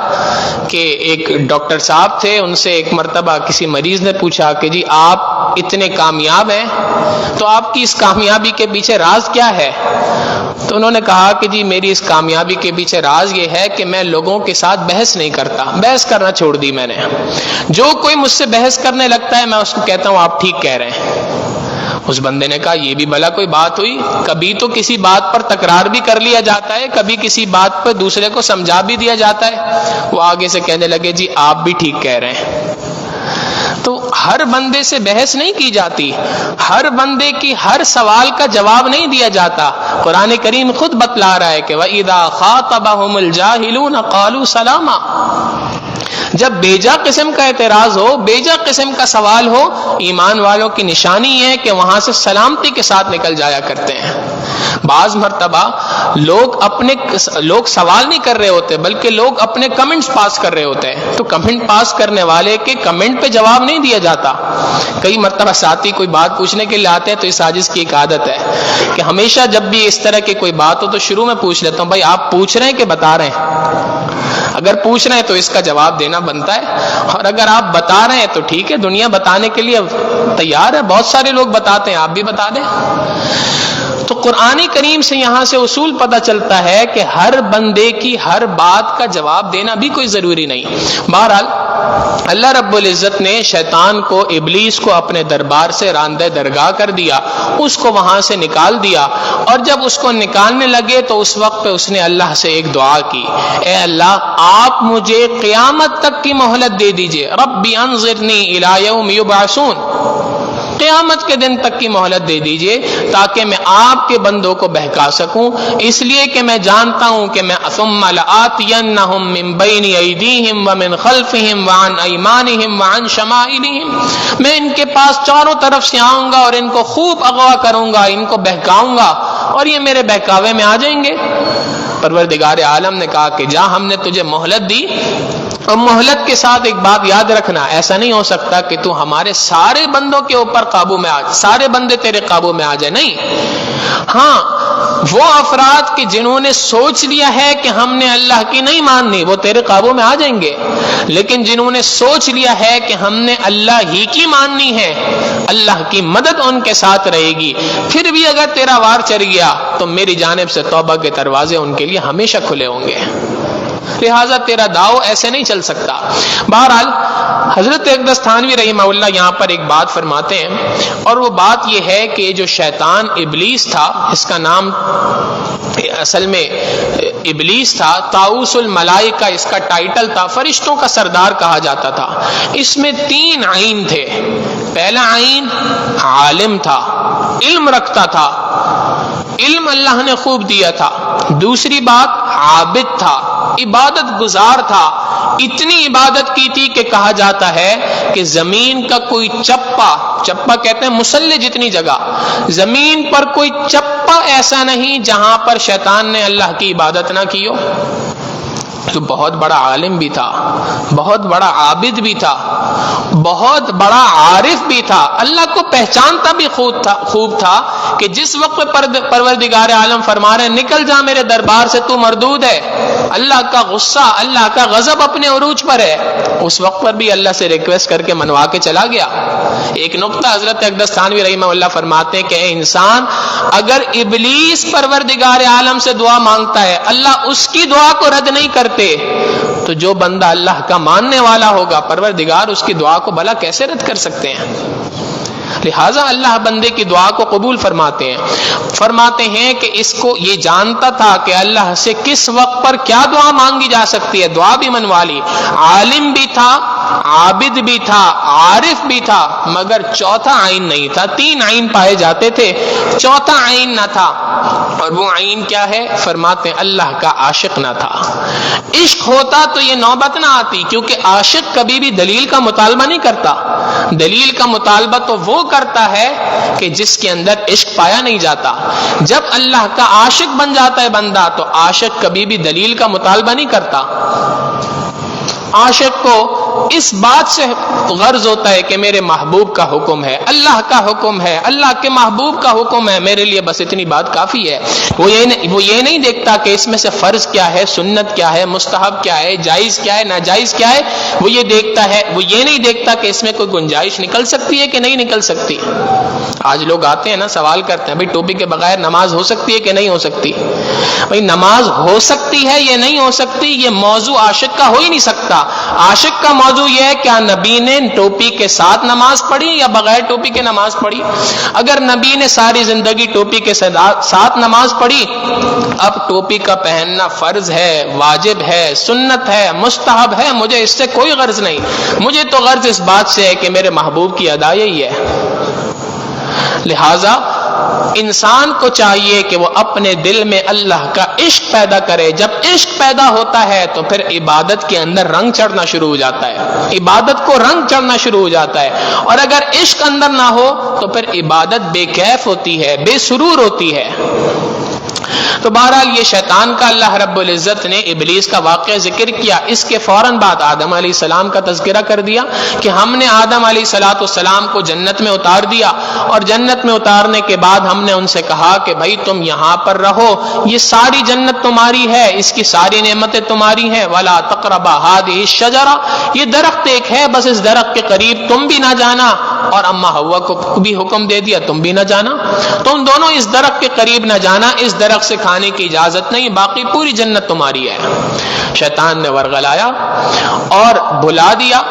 کہ ایک ڈاکٹر صاحب تھے، ان سے ایک مرتبہ کسی مریض نے پوچھا کہ جی آپ اتنے کامیاب ہیں تو آپ کی اس کامیابی کے پیچھے راز کیا ہے؟ تو انہوں نے کہا کہ جی میری اس کامیابی کے پیچھے راز یہ ہے کہ میں لوگوں کے ساتھ بحث نہیں کرتا، بحث کرنا چھوڑ دی میں نے. جو کوئی مجھ سے بحث کرنے لگتا ہے میں اس کو کہتا ہوں آپ ٹھیک کہہ رہے ہیں. اس بندے نے کہا یہ بھی بھلا کوئی بات ہوئی؟ کبھی تو کسی بات پر تکرار بھی کر لیا جاتا ہے، کبھی کسی بات پر دوسرے کو سمجھا بھی دیا جاتا ہے. وہ آگے سے کہنے لگے جی آپ بھی ٹھیک کہہ رہے ہیں. تو ہر بندے سے بحث نہیں کی جاتی، ہر بندے کی ہر سوال کا جواب نہیں دیا جاتا. قرآن کریم خود بتلا رہا ہے کہ وَإِذَا خَاطَبَهُمُ الْجَاهِلُونَ قَالُوا سَلَامًا. جب بیجا قسم کا اعتراض ہو، بیجا قسم کا سوال ہو، ایمان والوں کی نشانی ہے کہ وہاں سے سلامتی کے ساتھ نکل جایا کرتے ہیں. بعض مرتبہ لوگ سوال نہیں کر رہے ہوتے بلکہ لوگ اپنے کمنٹس پاس کر رہے ہوتے ہیں، تو کمنٹ پاس کرنے والے کے کمنٹ پہ جواب نہیں دیا جاتا. کئی مرتبہ ساتھی کوئی بات پوچھنے کے لیے آتے ہیں تو اس عاجز کی ایک عادت ہے کہ ہمیشہ جب بھی اس طرح کی کوئی بات ہو تو شروع میں پوچھ لیتا ہوں بھائی آپ پوچھ رہے ہیں کہ بتا رہے ہیں؟ اگر پوچھ رہے ہیں تو اس کا جواب دینا بنتا ہے، اور اگر آپ بتا رہے ہیں تو ٹھیک ہے، دنیا بتانے کے لیے تیار ہے، بہت سارے لوگ بتاتے ہیں، آپ بھی بتا دیں. تو قرآن کریم سے یہاں سے اصول پتہ چلتا ہے کہ ہر بندے کی ہر بات کا جواب دینا بھی کوئی ضروری نہیں. بہرحال اللہ رب العزت نے شیطان کو، ابلیس کو اپنے دربار سے راندہ درگاہ کر دیا، اس کو وہاں سے نکال دیا. اور جب اس کو نکالنے لگے تو اس وقت پہ اس نے اللہ سے ایک دعا کی، اے اللہ آپ مجھے قیامت تک کی مہلت دے دیجئے. ربی انظرنی الی یوم یبعثون، قیامت کے دن تک کی مہلت دے دیجئے تاکہ میں آپ کے بندوں کو بہکا سکوں، اس لیے کہ میں جانتا ہوں کہ میں ثم لآتینہم من بین ایدیہم ومن خلفہم وعن ایمانہم وعن شمائلہم، میں ان کے پاس چاروں طرف سے آؤں گا اور ان کو خوب اغوا کروں گا، ان کو بہکاؤں گا اور یہ میرے بہکاوے میں آ جائیں گے. پروردگار عالم نے کہا کہ جا ہم نے تجھے مہلت دی، اور مہلت کے ساتھ ایک بات یاد رکھنا، ایسا نہیں ہو سکتا کہ تو ہمارے سارے بندوں کے اوپر قابو میں آ جائے، سارے بندے تیرے قابو میں آ جائے، نہیں، ہاں وہ افراد کہ جنہوں نے سوچ لیا ہے کہ ہم نے اللہ کی نہیں ماننی وہ تیرے قابو میں آ جائیں گے، لیکن جنہوں نے سوچ لیا ہے کہ ہم نے اللہ ہی کی ماننی ہے، اللہ کی مدد ان کے ساتھ رہے گی، پھر بھی اگر تیرا وار چڑھ گیا تو میری جانب سے توبہ کے دروازے ان کے لیے ہمیشہ کھلے ہوں گے، لہٰذا تیرا داؤ ایسے نہیں چل سکتا۔ بہرحال حضرت اقدس تھانوی رحمہ اللہ یہاں پر ایک بات فرماتے ہیں، اور وہ بات یہ ہے کہ جو شیطان ابلیس تھا، اس کا نام اصل میں ابلیس تھا، طاؤس الملائکہ اس کا ٹائٹل تھا، فرشتوں کا سردار کہا جاتا تھا، اس میں 3 عین تھے۔ پہلا عین عالم تھا، علم رکھتا تھا، علم اللہ نے خوب دیا تھا۔ دوسری بات عابد تھا، عبادت گزار تھا، اتنی عبادت کی تھی کہ کہا جاتا ہے کہ زمین کا کوئی چپا کہتے ہیں مسلح جتنی جگہ، زمین پر کوئی چپا ایسا نہیں جہاں پر شیطان نے اللہ کی عبادت نہ کی ہو۔ تو بہت بڑا عالم بھی تھا، بہت بڑا عابد بھی تھا، بہت بڑا عارف بھی تھا، اللہ کو پہچانتا بھی خوب تھا کہ جس وقت پروردگار عالم فرما رہے نکل جا میرے دربار سے، تو مردود ہے، اللہ کا غصہ، اللہ کا غضب اپنے عروج پر ہے، اس وقت پر بھی اللہ سے ریکویسٹ کر کے منوا کے چلا گیا۔ ایک نقطہ حضرت اقدس تھانوی رحمہ اللہ فرماتے ہیں کہ اے انسان، اگر ابلیس پروردگار عالم سے دعا مانگتا ہے، اللہ اس کی دعا کو رد نہیں کرتے، تو جو بندہ اللہ کا ماننے والا ہوگا پروردگار اس کی دعا کو بھلا کیسے رد کر سکتے ہیں؟ لہٰذا اللہ بندے کی دعا کو قبول فرماتے ہیں کہ اس کو یہ جانتا تھا کہ اللہ سے کس وقت پر کیا دعا مانگی جا سکتی ہے، دعا بھی منوا لی، عالم بھی تھا، عابد بھی تھا، عارف بھی تھا، مگر چوتھا عین نہیں تھا۔ 3 عین پائے جاتے تھے، چوتھا عین نہ تھا، اور وہ عین کیا ہے؟ فرماتے ہیں اللہ کا عاشق نہ تھا۔ عشق ہوتا تو یہ نوبت نہ آتی، کیونکہ عاشق کبھی بھی دلیل کا مطالبہ نہیں کرتا، دلیل کا مطالبہ تو وہ کرتا ہے کہ جس کے اندر عشق پایا نہیں جاتا۔ جب اللہ کا عاشق بن جاتا ہے بندہ تو عاشق کبھی بھی دلیل کا مطالبہ نہیں کرتا۔ عاشق کو اس بات سے غرض ہوتا ہے کہ میرے محبوب کا حکم ہے، اللہ کا حکم ہے، اللہ کے محبوب کا حکم ہے، میرے لیے بس اتنی بات کافی ہے۔ وہ یہ نہیں دیکھتا کہ اس میں سے فرض کیا ہے، سنت کیا ہے، مستحب کیا ہے، جائز کیا ہے، ناجائز کیا ہے، وہ یہ نہیں دیکھتا کہ اس میں کوئی گنجائش نکل سکتی ہے کہ نہیں نکل سکتی۔ آج لوگ آتے ہیں نا، سوال کرتے ہیں بھائی ٹوپی کے بغیر نماز ہو سکتی ہے کہ نہیں ہو سکتی؟ بھائی نماز ہو سکتی ہے یہ نہیں ہو سکتی، یہ موضوع عاشق کا ہو ہی نہیں سکتا۔ عاشق کا موضوع یہ ہے کیا نبی نے ٹوپی کے ساتھ نماز پڑھی یا بغیر ٹوپی کے نماز پڑھی؟ اگر نبی نے ساری زندگی ٹوپی کے ساتھ نماز پڑھی، اب ٹوپی کا پہننا فرض ہے، واجب ہے، سنت ہے، مستحب ہے، مجھے اس سے کوئی غرض نہیں، مجھے تو غرض اس بات سے ہے کہ میرے محبوب کی ادا یہی ہے۔ لہذا انسان کو چاہیے کہ وہ اپنے دل میں اللہ کا عشق پیدا کرے۔ جب عشق پیدا ہوتا ہے تو پھر عبادت کے اندر رنگ چڑھنا شروع ہو جاتا ہے، عبادت کو رنگ چڑھنا شروع ہو جاتا ہے، اور اگر عشق اندر نہ ہو تو پھر عبادت بے کیف ہوتی ہے، بے سرور ہوتی ہے۔ تو بہرحال یہ شیطان کا اللہ رب العزت نے ابلیس کا واقعہ ذکر کیا، اس کے فوراً بعد آدم علیہ السلام کا تذکرہ کر دیا کہ ہم نے آدم علیہ السلام کو جنت میں اتار دیا، اور جنت میں اتارنے کے بعد ہم نے ان سے کہا کہ بھائی تم یہاں پر رہو، یہ ساری جنت تمہاری ہے، اس کی ساری نعمتیں تمہاری ہیں، وَلَا تَقْرَبَا هَٰذِهِ الشَّجَرَةَ، یہ درخت ایک ہے بس اس درخت کے قریب تم بھی نہ جانا، اور اما حوا کو بھی حکم دے دیا تم بھی نہ جانا، تم دونوں اس درخت کے قریب نہ جانا، اس درخت سے کھانے کی اجازت نہیں، باقی پوری جنت تمہاری ہے۔ شیطان نے ورغلایا اور بھلا دیا،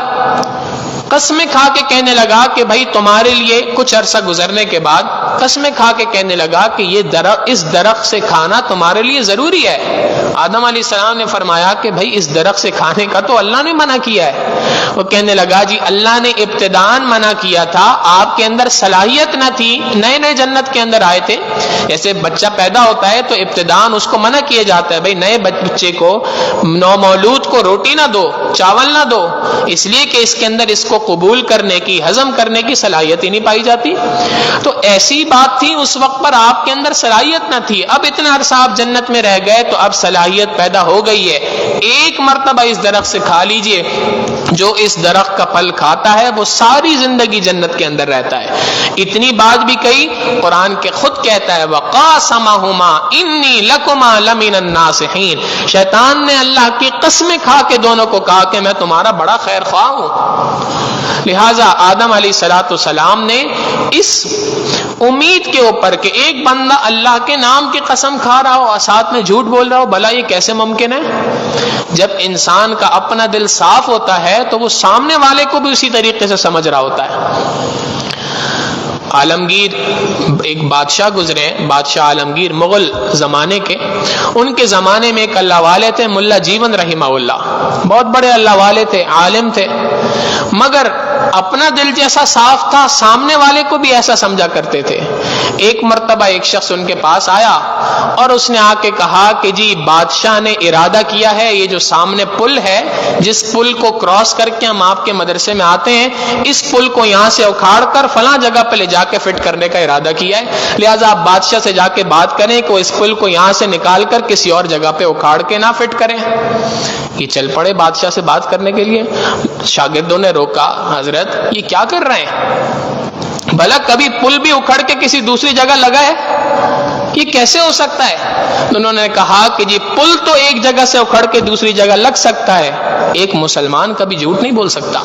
قسمیں کھا کے کہنے لگا کہ بھائی تمہارے لیے کچھ عرصہ گزرنے کے بعد قسمیں کھا کے کہنے لگا کہ اس درخت سے کھانا تمہارے لیے ضروری ہے۔ آدم علیہ السلام نے فرمایا کہ بھائی اس درخت سے کھانے کا تو اللہ نے منع کیا ہے۔ وہ کہنے لگا جی اللہ نے ابتداءً منع کیا تھا، آپ کے اندر صلاحیت نہ تھی، نئے نئے جنت کے اندر آئے تھے، جیسے بچہ پیدا ہوتا ہے تو ابتداءً اس کو منع کیا جاتا ہے بھائی نئے بچے کو، نومولود کو روٹی نہ دو، چاول نہ دو، اس لیے کہ اس کے اندر اس کو قبول کرنے کی، ہضم کرنے کی صلاحیت ہی نہیں پائی جاتی۔ تو ایسی بات تھی اس وقت پر آپ کے اندر صلاحیت نہ تھی، اب اتنا عرصہ آپ جنت میں رہ گئے تو اب صلاحیت پیدا ہو گئی ہے۔ ایک مرتبہ اس درخت سے کھا لیجئے، جو اس درخت کا پھل کھاتا ہے وہ ساری زندگی جنت کے اندر رہتا ہے۔ اتنی بات بھی کہی، قرآن کے خود کہتا ہے وَقَاسَمَهُمَا إِنِّي لَكُمَا لَمِنَ النَّاصِحِينَ، شیطان نے اللہ کی قسمیں کھا کے دونوں کو کہا کہ میں تمہارا بڑا خیر خواہ ہوں۔ لہٰذا آدم علیہ السلام نے اس امید کے اوپر کہ ایک بندہ اللہ کے نام کی قسم کھا رہا ہو اور ساتھ میں جھوٹ بول رہا ہو، بھلا یہ کیسے ممکن ہے؟ جب انسان کا اپنا دل صاف ہوتا ہے تو وہ سامنے والے کو بھی اسی طریقے سے سمجھ رہا ہوتا ہے۔ عالمگیر ایک بادشاہ گزرے، بادشاہ عالمگیر مغل زمانے کے، ان کے زمانے میں ایک اللہ والے تھے ملا جیون رحمہ اللہ، بہت بڑے اللہ والے تھے، عالم تھے، مگر اپنا دل جیسا صاف تھا سامنے والے کو بھی ایسا سمجھا کرتے تھے۔ ایک مرتبہ ایک شخص ان کے پاس آیا اور اس نے آ کے کہا کہ جی بادشاہ نے ارادہ کیا ہے یہ جو سامنے پل ہے، جس پل کو کراس کر کے ہم آپ کے مدرسے میں آتے ہیں، اس پل کو یہاں سے اکھاڑ کر فلاں جگہ پہ لے جا کے فٹ کرنے کا ارادہ کیا ہے، لہٰذا آپ بادشاہ سے جا کے بات کریں کہ وہ اس پل کو یہاں سے نکال کر کسی اور جگہ پہ اکھاڑ کے نہ فٹ کریں۔ یہ چل پڑے بادشاہ سے بات کرنے کے لیے۔ شاگردوں نے روکا، حضرت یہ کیا کر رہے ہیں؟ بھلا کبھی پل بھی اکھڑ کے کسی دوسری جگہ لگا ہے؟ یہ کیسے ہو سکتا ہے؟ انہوں نے کہا کہ جی پل تو ایک جگہ سے اکھڑ کے دوسری جگہ لگ سکتا ہے، ایک مسلمان کبھی جھوٹ نہیں بول سکتا۔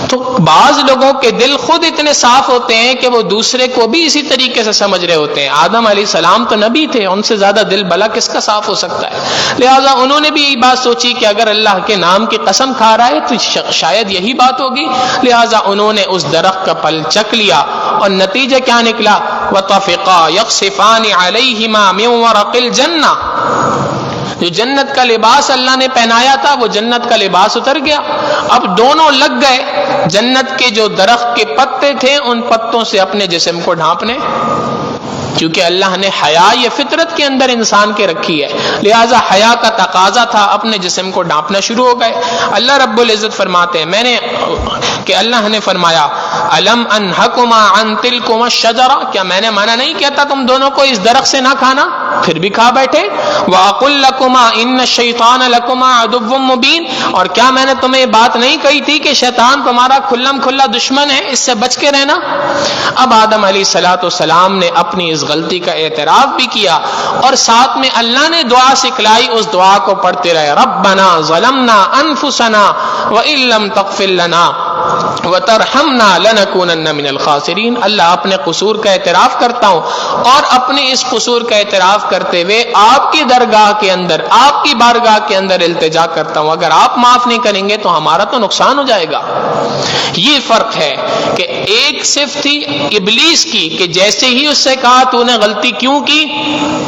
تو بعض لوگوں کے دل خود اتنے صاف ہوتے ہیں کہ وہ دوسرے کو بھی اسی طریقے سے سمجھ رہے ہوتے ہیں۔ آدم علیہ السلام تو نبی تھے، ان سے زیادہ دل بھلا کس کا صاف ہو سکتا ہے؟ لہٰذا انہوں نے بھی یہی بات سوچی کہ اگر اللہ کے نام کی قسم کھا رہا ہے تو شاید یہی بات ہوگی، لہٰذا انہوں نے اس درخت کا پھل چکھ لیا اور نتیجہ کیا نکلا؟ وَطَفِقَا يَخْصِفَانِ عَلَيْهِمَا مِن وَرَقِ الْجَنَّةِ، جو جنت کا لباس اللہ نے پہنایا تھا وہ جنت کا لباس اتر گیا، اب دونوں لگ گئے جنت کے جو درخت کے پتے تھے ان پتوں سے اپنے جسم کو ڈھانپنے، کیونکہ اللہ نے حیا یہ فطرت کے اندر انسان کے رکھی ہے، لہٰذا حیا کا تقاضا تھا، اپنے جسم کو ڈھانپنا شروع ہو گئے۔ اللہ رب العزت فرماتے ہیں کہ اللہ نے فرمایا الم انہکما عن تلکما الشجرہ، کیا میں نے منع نہیں کیا تھا تم دونوں کو اس درخت سے نہ کھانا، پھر بھی کھا بیٹھے؟ وَأَقُلْ لَكُمَا إِنَّ الشَّيْطَانَ لَكُمَا عَدُوٌّ مُّبِينٌ، اور کیا میں نے تمہیں بات نہیں کہی تھی کہ شیطان تمہارا کھلم کھلا دشمن ہے، اس سے بچ کے رہنا؟ اب آدم علیہ السلام نے اپنی اس غلطی کا اعتراف بھی کیا اور ساتھ میں اللہ نے دعا سکھلائی، اس دعا کو پڑھتے رہے، ربنا ظلمنا انفسنا وان لم تغفر لنا وترحمنا لنکونن من الخاسرین، اللہ اپنے قصور کا اعتراف کرتا ہوں اور اپنے اس قصور کا اعتراف کرتے ہوئے آپ کی درگاہ کے اندر، آپ کی بارگاہ کے اندر التجا کرتا ہوں، اگر آپ معاف نہیں کریں گے تو ہمارا تو نقصان ہو جائے گا۔ یہ فرق ہے کہ ایک صفت تھی ابلیس کی کہ جیسے ہی اس سے کہا تو نے غلطی کیوں کی،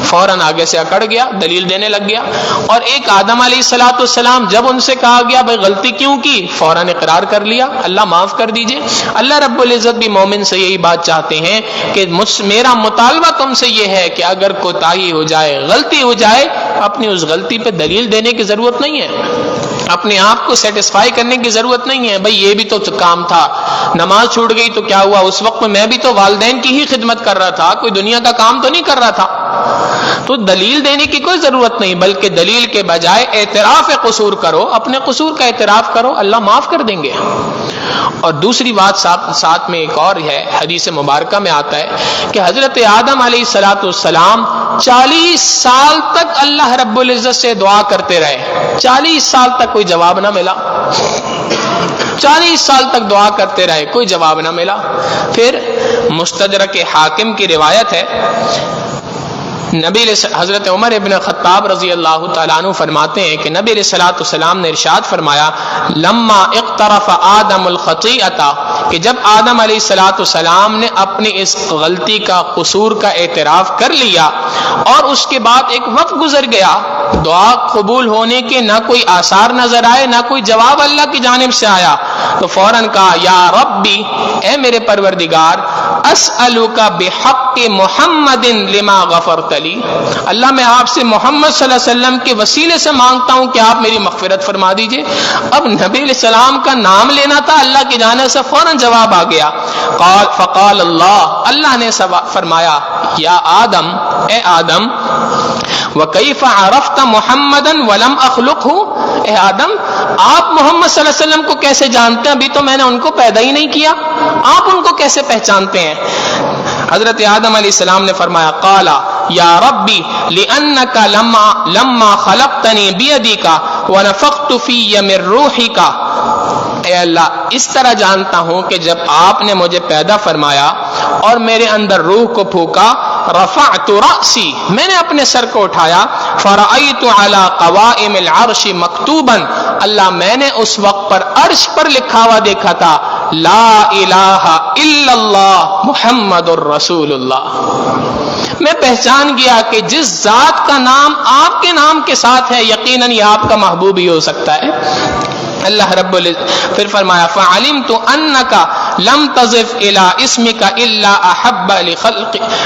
فوراً آگے سے اکڑ گیا، دلیل دینے لگ گیا، اور ایک آدم علیہ السلام جب ان سے کہا گیا بھائی غلطی کیوں کی، فوراً اقرار کر لیا، اللہ معاف کر دیجئے۔ اللہ رب العزت بھی مومن سے یہی بات چاہتے ہیں کہ میرا مطالبہ تم سے یہ ہے کہ اگر کوتاہی ہو جائے، غلطی ہو جائے، اپنی اس غلطی پہ دلیل دینے کی ضرورت نہیں ہے، اپنے آپ کو سیٹسفائی کرنے کی ضرورت نہیں ہے، بھائی یہ بھی تو کام تھا، نماز چھوٹ گئی تو کیا ہوا، اس وقت میں بھی تو والدین کی ہی خدمت کر رہا تھا، کوئی دنیا کا کام تو نہیں کر رہا تھا۔ تو دلیل دینے کی کوئی ضرورت نہیں، بلکہ دلیل کے بجائے اعتراف قصور کرو، اپنے قصور کا اعتراف کرو، اللہ معاف کر دیں گے۔ اور دوسری بات ساتھ میں ایک اور ہے، حدیث مبارکہ میں آتا ہے کہ حضرت آدم علیہ السلام 40 سال تک اللہ رب العزت سے دعا کرتے رہے، 40 سال تک کوئی جواب نہ ملا، 40 سال تک دعا کرتے رہے، کوئی جواب نہ ملا۔ پھر مستدرک حاکم کی روایت ہے، نبی حضرت عمر ابن خطاب رضی اللہ تعالیٰ عنہ فرماتے ہیں کہ نبی علیہ السلام نے ارشاد فرمایا لما اقترف آدم الخطیئۃ، کہ جب آدم علیہ السلام نے اپنی اس غلطی کا قصور کا اعتراف کر لیا اور اس کے بعد ایک وقت گزر گیا، دعا قبول ہونے کے نہ کوئی آثار نظر آئے، نہ کوئی جواب اللہ کی جانب سے آیا، تو فوراً کہا یا ربی، اے میرے پروردگار، اسألک بحق محمد لما غفرت لی, اللہ میں آپ سے محمد صلی اللہ علیہ وسلم کے وسیلے سے مانگتا ہوں کہ آپ میری مغفرت فرما دیجئے. اب نبی علیہ السلام کا نام لینا تھا, اللہ کی جانب سے فوراً جواب آ گیا. فقال اللہ نے فرمایا یا آدم, اے آدم, وَكَيْفَ عَرَفْتَ مُحَمَّدًا وَلَمْ أَخْلُقْهُ, اے آدم آپ محمد صلی اللہ علیہ وسلم کو کیسے جانتے ہیں, ابھی تو میں نے ان کو پیدا ہی نہیں کیا, آپ ان کو کیسے پہچانتے ہیں؟ حضرت آدم علیہ السلام نے فرمایا قال یا ربی لأنك لما خلقتنی بیدک ونفخت فی من روحک, اے اللہ اس طرح جانتا ہوں کہ جب آپ نے مجھے پیدا فرمایا اور میرے اندر روح کو پھونکا, رفعت رأسی, میں نے اپنے سر کو اٹھایا, فرأیت علی قوائم العرش مکتوبا, اللہ میں نے اس وقت پر عرش پر لکھا ہوا دیکھا تھا لا الہ الا اللہ محمد الرسول اللہ. میں پہچان گیا کہ جس ذات کا نام آپ کے نام کے ساتھ ہے یقیناً یہ آپ کا محبوب ہی ہو سکتا ہے. اللہ رب العزت پھر فرمایا فعلمت انك لم تضف الى اسمك الا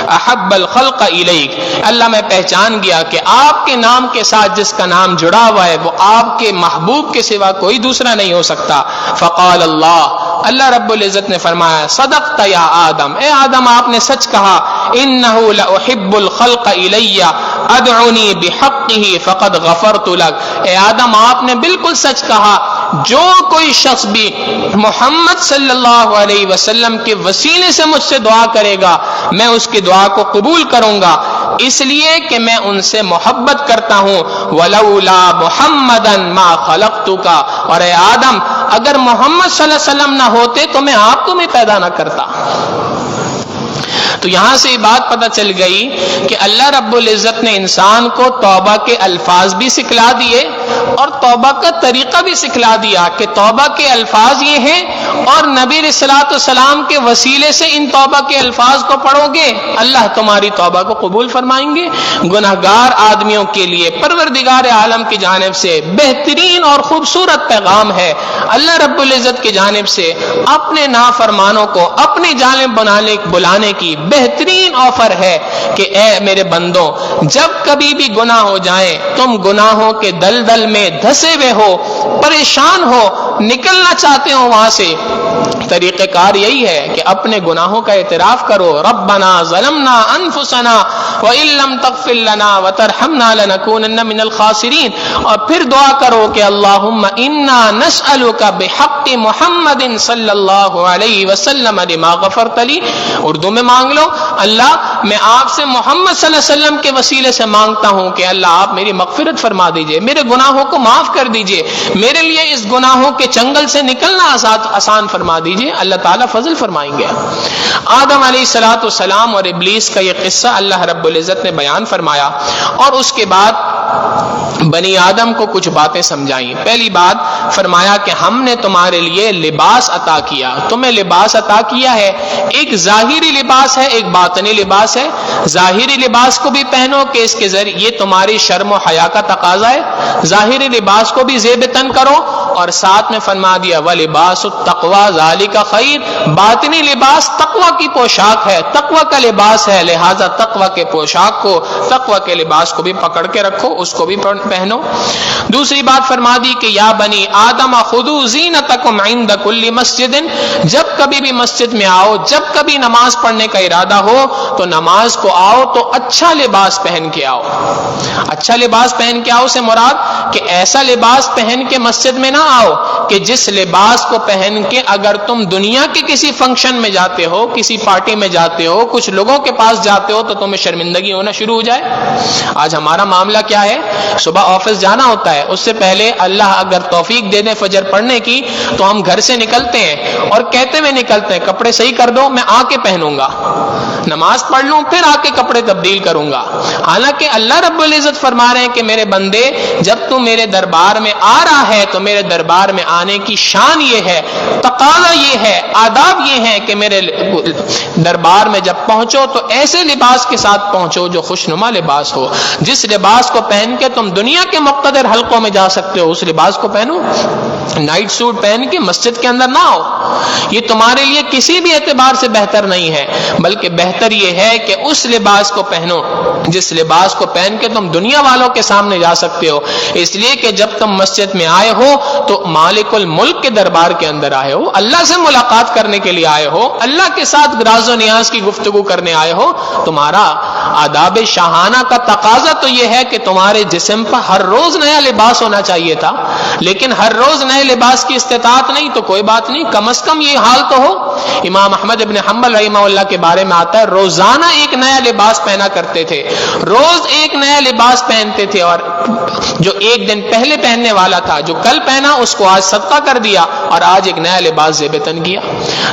احب الخلق الیک, اللہ میں پہچان گیا کہ آپ کے نام کے ساتھ جس کا نام جڑا ہوا ہے وہ آپ کے محبوب کے سوا کوئی دوسرا نہیں ہو سکتا. فقال اللہ رب العزت نے فرمایا صدقت یا آدم, اے آدم آپ نے سچ کہا, انه لاحب الخلق الی ادعونی بحقہ فقد غفرت لک, اے آدم آپ نے بالکل سچ کہا, جو کوئی شخص بھی محمد صلی اللہ علیہ وسلم کے وسیلے سے مجھ سے دعا کرے گا میں اس کی دعا کو قبول کروں گا, اس لیے کہ میں ان سے محبت کرتا ہوں. ولولا محمدا ما خلقتک, اور اے آدم اگر محمد صلی اللہ علیہ وسلم نہ ہوتے تو میں آپ کو بھی پیدا نہ کرتا. تو یہاں سے یہ بات پتہ چل گئی کہ اللہ رب العزت نے انسان کو توبہ کے الفاظ بھی سکھلا دیے اور توبہ کا طریقہ بھی سکھلا دیا کہ توبہ کے الفاظ یہ ہیں, اور نبی علیہ الصلوۃ والسلام کے وسیلے سے ان توبہ کے الفاظ کو پڑھو گے اللہ تمہاری توبہ کو قبول فرمائیں گے. گناہگار آدمیوں کے لیے پروردگار عالم کی جانب سے بہترین اور خوبصورت پیغام ہے. اللہ رب العزت کی جانب سے اپنے نافرمانوں کو اپنی جانب بلانے کی بہترین آفر ہے کہ اے میرے بندوں, جب کبھی بھی گناہ ہو جائیں, تم گناہوں کے دلدل میں دھسے ہوئے ہو, پریشان ہو, نکلنا چاہتے ہو وہاں سے, طریقہ کار یہی ہے کہ اپنے گناہوں کا اعتراف کرو. ربنا ظلمنا انفسنا وان لم تغفر لنا وترحمنا لنكونن من الخاسرین, اور پھر دعا کرو کہ اللہم انا نسألک بحق محمد صلی اللہ علیہ وسلم لما غفرت لی. اردو میں مانگ لو, اللہ میں آپ سے محمد صلی اللہ علیہ وسلم کے وسیلے سے مانگتا ہوں کہ اللہ آپ میری مغفرت فرما دیجئے, میرے گناہوں کو معاف کر دیجئے, میرے لیے اس گناہوں کے چنگل سے نکلنا آسان فرما دیجئے. اللہ تعالیٰ فضل فرمائیں گے. آدم علیہ الصلوۃ والسلام اور ابلیس کا یہ قصہ اللہ رب العزت نے بیان فرمایا, اور اس کے بعد بنی آدم کو کچھ باتیں سمجھائیں. پہلی بات فرمایا کہ ہم نے تمہارے لیے لباس عطا کیا, تمہیں لباس عطا کیا ہے, ایک ظاہری لباس ہے ایک باطنی لباس ہے. ظاہری لباس کو بھی پہنو کہ اس کے ذریعے یہ تمہاری شرم و حیا کا تقاضا ہے, ظاہری لباس کو بھی زیب تن کرو, اور ساتھ میں فرما دیا وَلِبَاسُ التَّقْوَى ذَلِكَ خَيْرٌ, باطنی لباس تقوی کی پوشاک ہے, تقوی کا لباس ہے, لہذا تقوی کے پوشاک کو, تقوی کے لباس کو بھی پکڑ کے رکھو, اس کو بھی پہنو. دوسری بات فرما دی کہ یا بنی آدم خذوا زینتکم عند کل مسجد, جب کبھی بھی مسجد میں آؤ, جب کبھی نماز پڑھنے کا ارادہ ہو تو نماز کو آؤ تو اچھا لباس پہن کے آؤ. اچھا لباس پہن کے آؤ سے مراد کہ ایسا لباس پہن کے مسجد میں نہ آؤ کہ جس لباس کو پہن کے اگر تم دنیا کے کسی فنکشن میں جاتے ہو, کسی پارٹی میں جاتے ہو, کچھ لوگوں کے پاس جاتے ہو تو تمہیں شرمندگی ہونا شروع ہو جائے. آج ہمارا معاملہ کیا ہے, صبح آفس جانا ہوتا ہے, اس سے پہلے اللہ اگر توفیق دے دے فجر پڑھنے کی تو ہم گھر سے نکلتے ہیں اور کہتے ہوئے نکلتے ہیں کپڑے صحیح کر دو, میں آ کے پہنوں گا, نماز پڑھ لوں پھر آ کے کپڑے تبدیل کروں گا. حالانکہ اللہ رب العزت فرما رہے ہیں کہ میرے بندے جب تو میرے دربار میں آ رہا ہے تو میرے دربار میں آنے کی شان یہ ہے, تقاضا یہ ہے, آداب یہ ہے کہ میرے دربار میں جب پہنچو تو ایسے لباس کے ساتھ پہنچو جو خوشنما لباس ہو. جس لباس کو پہن کے تم دنیا کے مقتدر حلقوں میں جا سکتے ہو اس لباس کو پہنو. نائٹ سوٹ پہن کے مسجد کے اندر نہ آؤ, یہ تمہارے لیے کسی بھی اعتبار سے بہتر نہیں ہے، بلکہ بہتر یہ ہے کہ اس لباس کو پہنو جس لباس کو پہن کے تم دنیا والوں کے سامنے جا سکتے ہو، اس لیے کہ جب تم مسجد میں آئے ہو تو مالک الملک کے دربار کے اندر آئے ہو، اللہ سے ملاقات کرنے کے لیے آئے ہو، اللہ کے ساتھ راز و نیاز کی گفتگو کرنے آئے ہو۔ تمہارا آداب شاہانہ کا تقاضا تو یہ ہے کہ تمہارے جسم پر ہر روز نیا لباس ہونا چاہیے تھا، لیکن ہر روز نئے لباس کی استطاعت نہیں تو کوئی بات نہیں، کم از کم یہ حال تو ہو۔ امام احمد ابن حنبل رحمہ اللہ کے بارے میں آتا ہے روزانہ ایک نیا لباس پہنا کرتے تھے، روز ایک نیا لباس پہنتے تھے، اور جو ایک دن پہلے پہننے والا تھا جو کل پہنا اس کو آج صدقہ کر دیا اور آج ایک نیا لباس زیب تن کیا۔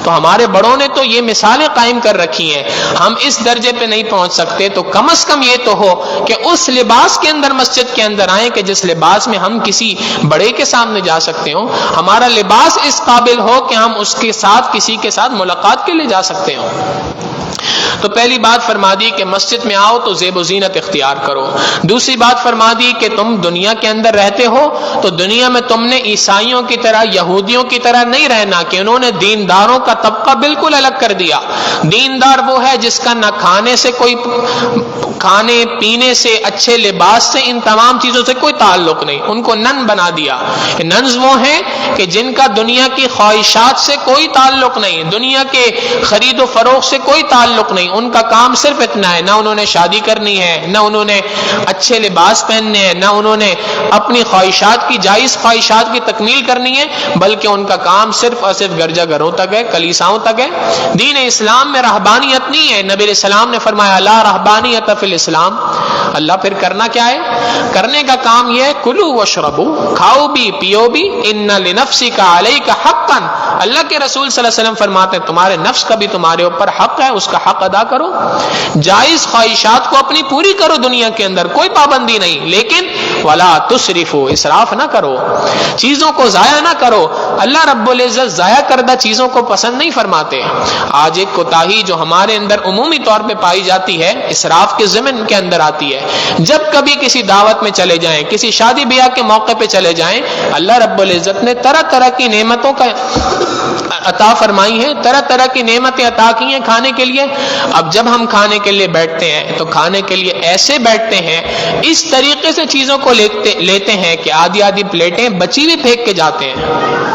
تو ہمارے بڑوں نے تو یہ مثالیں قائم کر رکھی ہیں، ہم اس درجے پہ نہیں پہنچ سکتے تو کم از کم یہ تو ہو کہ اس لباس کے اندر مسجد کے اندر آئیں کہ جس لباس میں ہم کسی بڑے کے سامنے جا سکتے ہوں، ہمارا لباس اس قابل ہو کہ ہم اس کے ساتھ کسی کے ساتھ ملاقات کے لیے جا سکتے ہوں۔ تو پہلی بات فرما دی کہ مسجد میں آؤ تو زیب و زینت اختیار کرو۔ دوسری بات فرما دی کہ تم دنیا کے اندر رہتے ہو تو دنیا میں تم نے عیسائیوں کی طرح یہودیوں کی طرح نہیں رہنا کہ انہوں نے دینداروں کا طبقہ بالکل الگ کر دیا۔ دیندار وہ ہے جس کا نہ کھانے سے کوئی کھانے پینے سے اچھے لباس سے ان تمام چیزوں سے کوئی تعلق نہیں، ان کو نن بنا دیا۔ ننز وہ ہیں کہ جن کا دنیا کی خواہشات سے کوئی تعلق نہیں، دنیا کے خرید و فروخت سے کوئی تعلق نہیں، ان کا کام صرف اتنا ہے، نہ انہوں نے شادی کرنی ہے، نہ انہوں نے اچھے لباس پہننے ہیں، نہ انہوں نے اپنی خواہشات کی جائز خواہشات کی تکمیل کرنی ہے، بلکہ ان کا کام صرف اور صرف گرجا گھروں تک ہے، کلیساؤں تک ہے۔ دین اسلام میں رہبانیت نہیں ہے۔ نبی علیہ السلام نے فرمایا لا رہبانیت فی الاسلام۔ اللہ پھر کرنا کیا ہے؟ کرنے کا کام یہ ہے کلو واشربو، کھاؤ بھی پیو بھی، ان لنفسک علیک حقا۔ اللہ کے رسول صلی اللہ علیہ وسلم فرماتے ہیں تمہارے نفس کا بھی تمہارے اوپر حق ہے، اس کا حق ادا کرو۔ جائز خواہشات کو اپنی پوری کرو دنیا کے اندر، کوئی پابندی نہیں، لیکن ولا تسرفوا، اسراف نہ کرو، چیزوں کو ضائع نہ کرو۔ اللہ رب العزت ضائع کردہ چیزوں کو پسند نہیں فرماتے۔ آج ایک کوتاہی جو ہمارے اندر عمومی طور پہ پائی جاتی ہے، اسراف کے ضمن کے اندر آتی ہے۔ جب کبھی کسی دعوت میں چلے جائیں، کسی شادی بیاہ کے موقع پہ چلے جائیں، اللہ رب العزت نے طرح طرح کی نعمتوں کا عطا فرمائی ہے، طرح طرح کی نعمتیں عطا کی ہیں کھانے کے لیے۔ اب جب ہم کھانے کے لیے بیٹھتے ہیں تو کھانے کے لیے ایسے بیٹھتے ہیں، اس طریقے سے چیزوں کو لیتے ہیں کہ آدھی آدھی پلیٹیں بچی ہوئی پھینک کے جاتے ہیں۔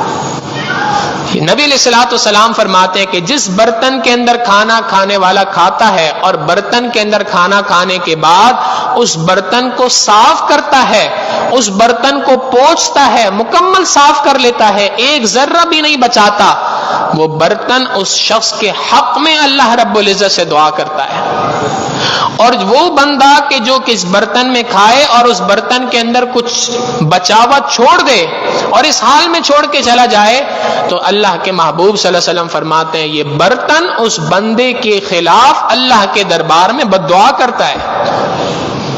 نبی علیہ الصلوۃ والسلام فرماتے ہیں کہ جس برتن کے اندر کھانا کھانے والا کھاتا ہے اور برتن کے اندر کھانا کھانے کے بعد اس برتن کو صاف کرتا ہے، اس برتن کو پوچھتا ہے، مکمل صاف کر لیتا ہے، ایک ذرہ بھی نہیں بچاتا، وہ برتن اس شخص کے حق میں اللہ رب العزت سے دعا کرتا ہے۔ اور وہ بندہ کہ جو کس برتن میں کھائے اور اس برتن کے اندر کچھ بچاوا چھوڑ دے اور اس حال میں چھوڑ کے چلا جائے تو اللہ کے محبوب صلی اللہ علیہ وسلم فرماتے ہیں یہ برتن اس بندے کے خلاف اللہ کے دربار میں بد دعا کرتا ہے۔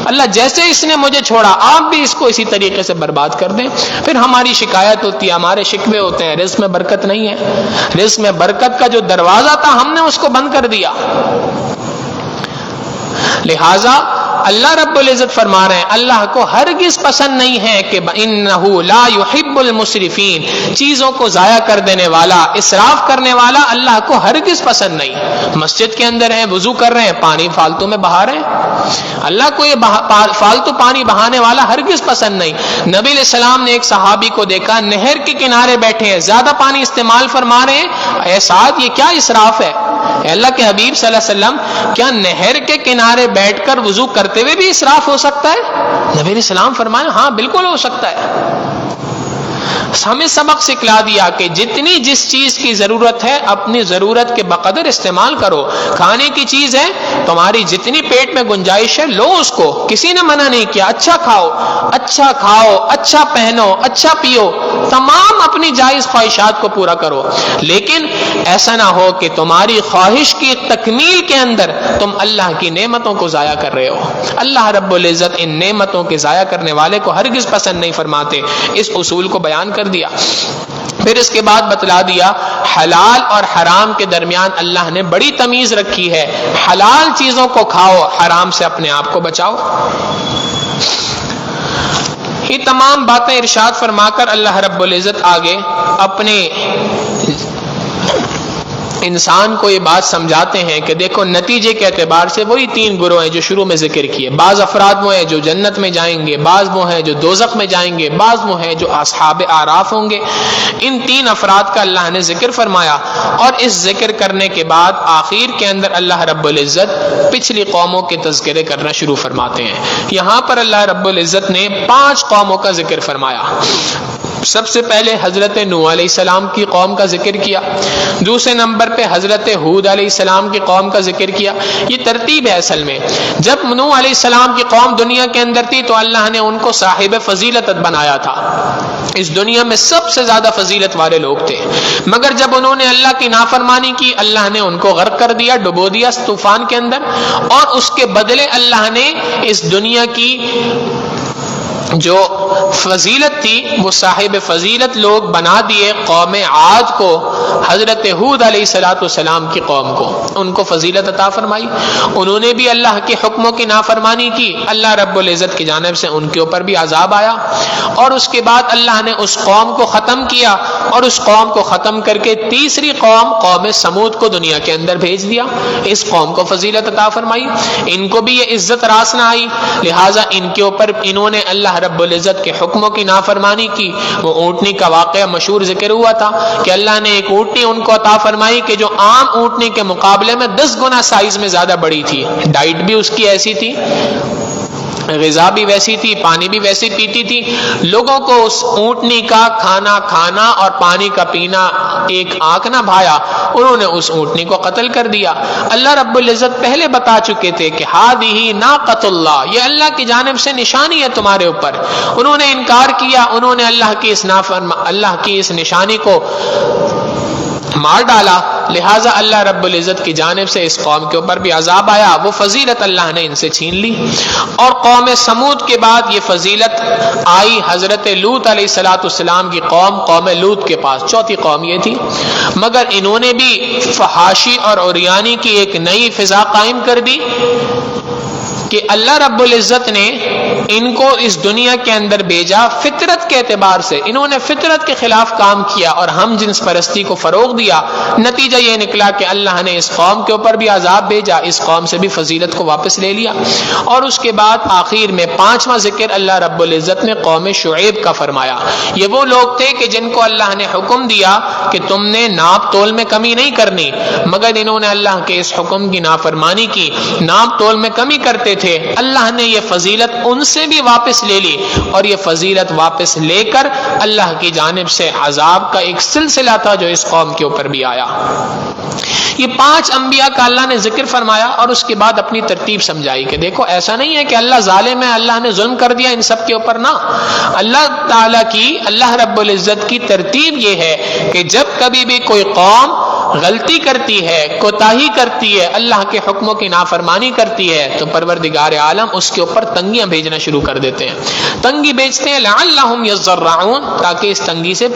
اللہ جیسے اس نے مجھے چھوڑا آپ بھی اس کو اسی طریقے سے برباد کر دیں۔ پھر ہماری شکایت ہوتی ہے، ہمارے شکوے ہوتے ہیں رزق میں برکت نہیں ہے، رزق میں برکت کا جو دروازہ تھا ہم نے اس کو بند کر دیا۔ لہذا اللہ رب العزت فرما رہے ہیں اللہ کو ہرگز پسند نہیں ہے کہ انہ لا یحب المسرفین، چیزوں کو ضائع کر دینے والا، اسراف کرنے والا اللہ کو ہرگز پسند نہیں۔ مسجد کے اندر ہیں، وضو کر رہے ہیں، پانی فالتو میں بہا رہے ہیں، اللہ کو یہ فالتو پانی بہانے والا ہرگز پسند نہیں۔ نبی علیہ السلام نے ایک صحابی کو دیکھا نہر کے کنارے بیٹھے ہیں، زیادہ پانی استعمال فرما رہے ہیں، اے سعد یہ کیا اسراف ہے؟ اے اللہ کے حبیب صلی اللہ علیہ وسلم کیا نہر کے کنارے بیٹھ کر وضو کرتے ہوئے بھی اسراف ہو سکتا ہے؟ نبی علیہ السلام فرمایا ہاں بالکل ہو سکتا ہے۔ ہمیں سبق سکھلا دیا کہ جتنی جس چیز کی ضرورت ہے اپنی ضرورت کے بقدر استعمال کرو۔ کھانے کی چیز ہے تمہاری جتنی پیٹ میں گنجائش ہے لو اس کو، کسی نے منع نہیں کیا، اچھا کھاؤ، اچھا پہنو، اچھا پیو، تمام اپنی جائز خواہشات کو پورا کرو، لیکن ایسا نہ ہو کہ تمہاری خواہش کی تکمیل کے اندر تم اللہ کی نعمتوں کو ضائع کر رہے ہو۔ اللہ رب العزت ان نعمتوں کے ضائع کرنے والے کو ہرگز پسند نہیں فرماتے۔ اس اصول کو بیان کر دیا، پھر اس کے بعد بتلا دیا حلال اور حرام کے درمیان اللہ نے بڑی تمیز رکھی ہے، حلال چیزوں کو کھاؤ، حرام سے اپنے آپ کو بچاؤ۔ یہ تمام باتیں ارشاد فرما کر اللہ رب العزت آگے اپنے انسان کو یہ بات سمجھاتے ہیں کہ دیکھو نتیجے کے اعتبار سے وہی 3 گروہ ہیں جو شروع میں ذکر کیے. بعض افراد وہ ہیں جو جنت میں جائیں گے، بعض وہ ہیں جو دوزخ میں جائیں گے، بعض وہ ہیں جو اصحاب اعراف ہوں گے. ان 3 افراد کا اللہ نے ذکر فرمایا، اور اس ذکر کرنے کے بعد آخر کے اندر اللہ رب العزت پچھلی قوموں کے تذکرے کرنا شروع فرماتے ہیں. یہاں پر اللہ رب العزت نے 5 قوموں کا ذکر فرمایا. سب سے پہلے حضرت نوح علیہ السلام کی قوم کا ذکر کیا، دوسرے نمبر پہ حضرت ہود علیہ السلام کی قوم کا ذکر کیا. یہ ترتیب ہے اصل میں. جب نوح علیہ السلام کی قوم دنیا کے اندر تھی تو اللہ نے ان کو صاحب فضیلت بنایا تھا، اس دنیا میں سب سے زیادہ فضیلت والے لوگ تھے. مگر جب انہوں نے اللہ کی نافرمانی کی، اللہ نے ان کو غرق کر دیا، ڈبو دیا طوفان کے اندر، اور اس کے بدلے اللہ نے اس دنیا کی جو فضیلت تھی وہ صاحب فضیلت لوگ بنا دیے قوم عاد کو، حضرت ہود علیہ السلام کی قوم کو. ان کو فضیلت عطا فرمائی، انہوں نے بھی اللہ کے حکموں کی نافرمانی کی، اللہ رب العزت کی جانب سے ان کے اوپر بھی عذاب آیا. اور اس کے بعد اللہ نے اس قوم کو ختم کیا، اور اس قوم کو ختم کر کے تیسری قوم قوم سمود کو دنیا کے اندر بھیج دیا. اس قوم کو فضیلت عطا فرمائی، ان کو بھی یہ عزت راس نہ آئی، لہٰذا ان کے اوپر انہوں نے اللہ رب العزت کے حکموں کی نافرمانی کی. وہ اونٹنی کا واقعہ مشہور ذکر ہوا تھا کہ اللہ نے ایک اونٹنی ان کو عطا فرمائی کہ جو عام اونٹنی کے مقابلے میں 10 گنا سائز میں زیادہ بڑی تھی. ڈائٹ بھی اس کی ایسی تھی، غذا بھی ویسی تھی، پانی بھی ویسے پیتی تھی. لوگوں کو اس اونٹنی کا کھانا کھانا اور پانی کا پینا ایک آنکھ نہ بھایا، انہوں نے اس اونٹنی کو قتل کر دیا. اللہ رب العزت پہلے بتا چکے تھے کہ ہذہ ناقۃ اللہ، یہ اللہ کی جانب سے نشانی ہے تمہارے اوپر. انہوں نے انکار کیا، انہوں نے اللہ کی اس نشانی کو مار ڈالا، لہٰذا اللہ رب العزت کی جانب سے اس قوم کے اوپر بھی عذاب آیا. وہ فضیلت اللہ نے ان سے چھین لی. اور قوم سمود کے بعد یہ فضیلت آئی حضرت لوط علیہ السلام کی قوم لوط کے پاس. چوتھی قوم یہ تھی، مگر انہوں نے بھی فحاشی اور عریانی کی ایک نئی فضا قائم کر دی کہ اللہ رب العزت نے ان کو اس دنیا کے اندر بھیجا فطرت کے اعتبار سے. انہوں نے فطرت کے خلاف کام کیا اور ہم جنس پرستی کو فروغ دیا. نتیجہ یہ نکلا کہ اللہ نے اس قوم کے اوپر بھی عذاب بھیجا، اس قوم سے بھی فضیلت کو واپس لے لیا. اور اس کے بعد آخر میں 5واں ذکر اللہ رب العزت نے قوم شعیب کا فرمایا. یہ وہ لوگ تھے کہ جن کو اللہ نے حکم دیا کہ تم نے ناپ تول میں کمی نہیں کرنی، مگر انہوں نے اللہ کے اس حکم کی نافرمانی کی، ناپ تول میں کمی کرتے تھے. اللہ نے یہ فضیلت ان سے بھی واپس لے لی، اور یہ فضیلت واپس لے کر اللہ کی جانب سے عذاب کا ایک سلسلہ تھا جو اس قوم کے اوپر بھی آیا. یہ 5 انبیاء کا اللہ نے ذکر فرمایا اور اس کے بعد اپنی ترتیب سمجھائی کہ دیکھو ایسا نہیں ہے کہ اللہ ظالم ہے، اللہ نے ظلم کر دیا ان سب کے اوپر. نہ، اللہ تعالیٰ کی، اللہ رب العزت کی ترتیب یہ ہے کہ جب کبھی بھی کوئی قوم غلطی کرتی ہے، کوتاہی کرتی ہے، اللہ کے حکموں کی نافرمانی کرتی ہے، تو پروردگار عالم اس کے اوپر تنگیاں بھیجنا شروع کر دیتے ہیں. تنگی بھیجتے ہیں لعلہم یضرعون، تاکہ اس تنگی سے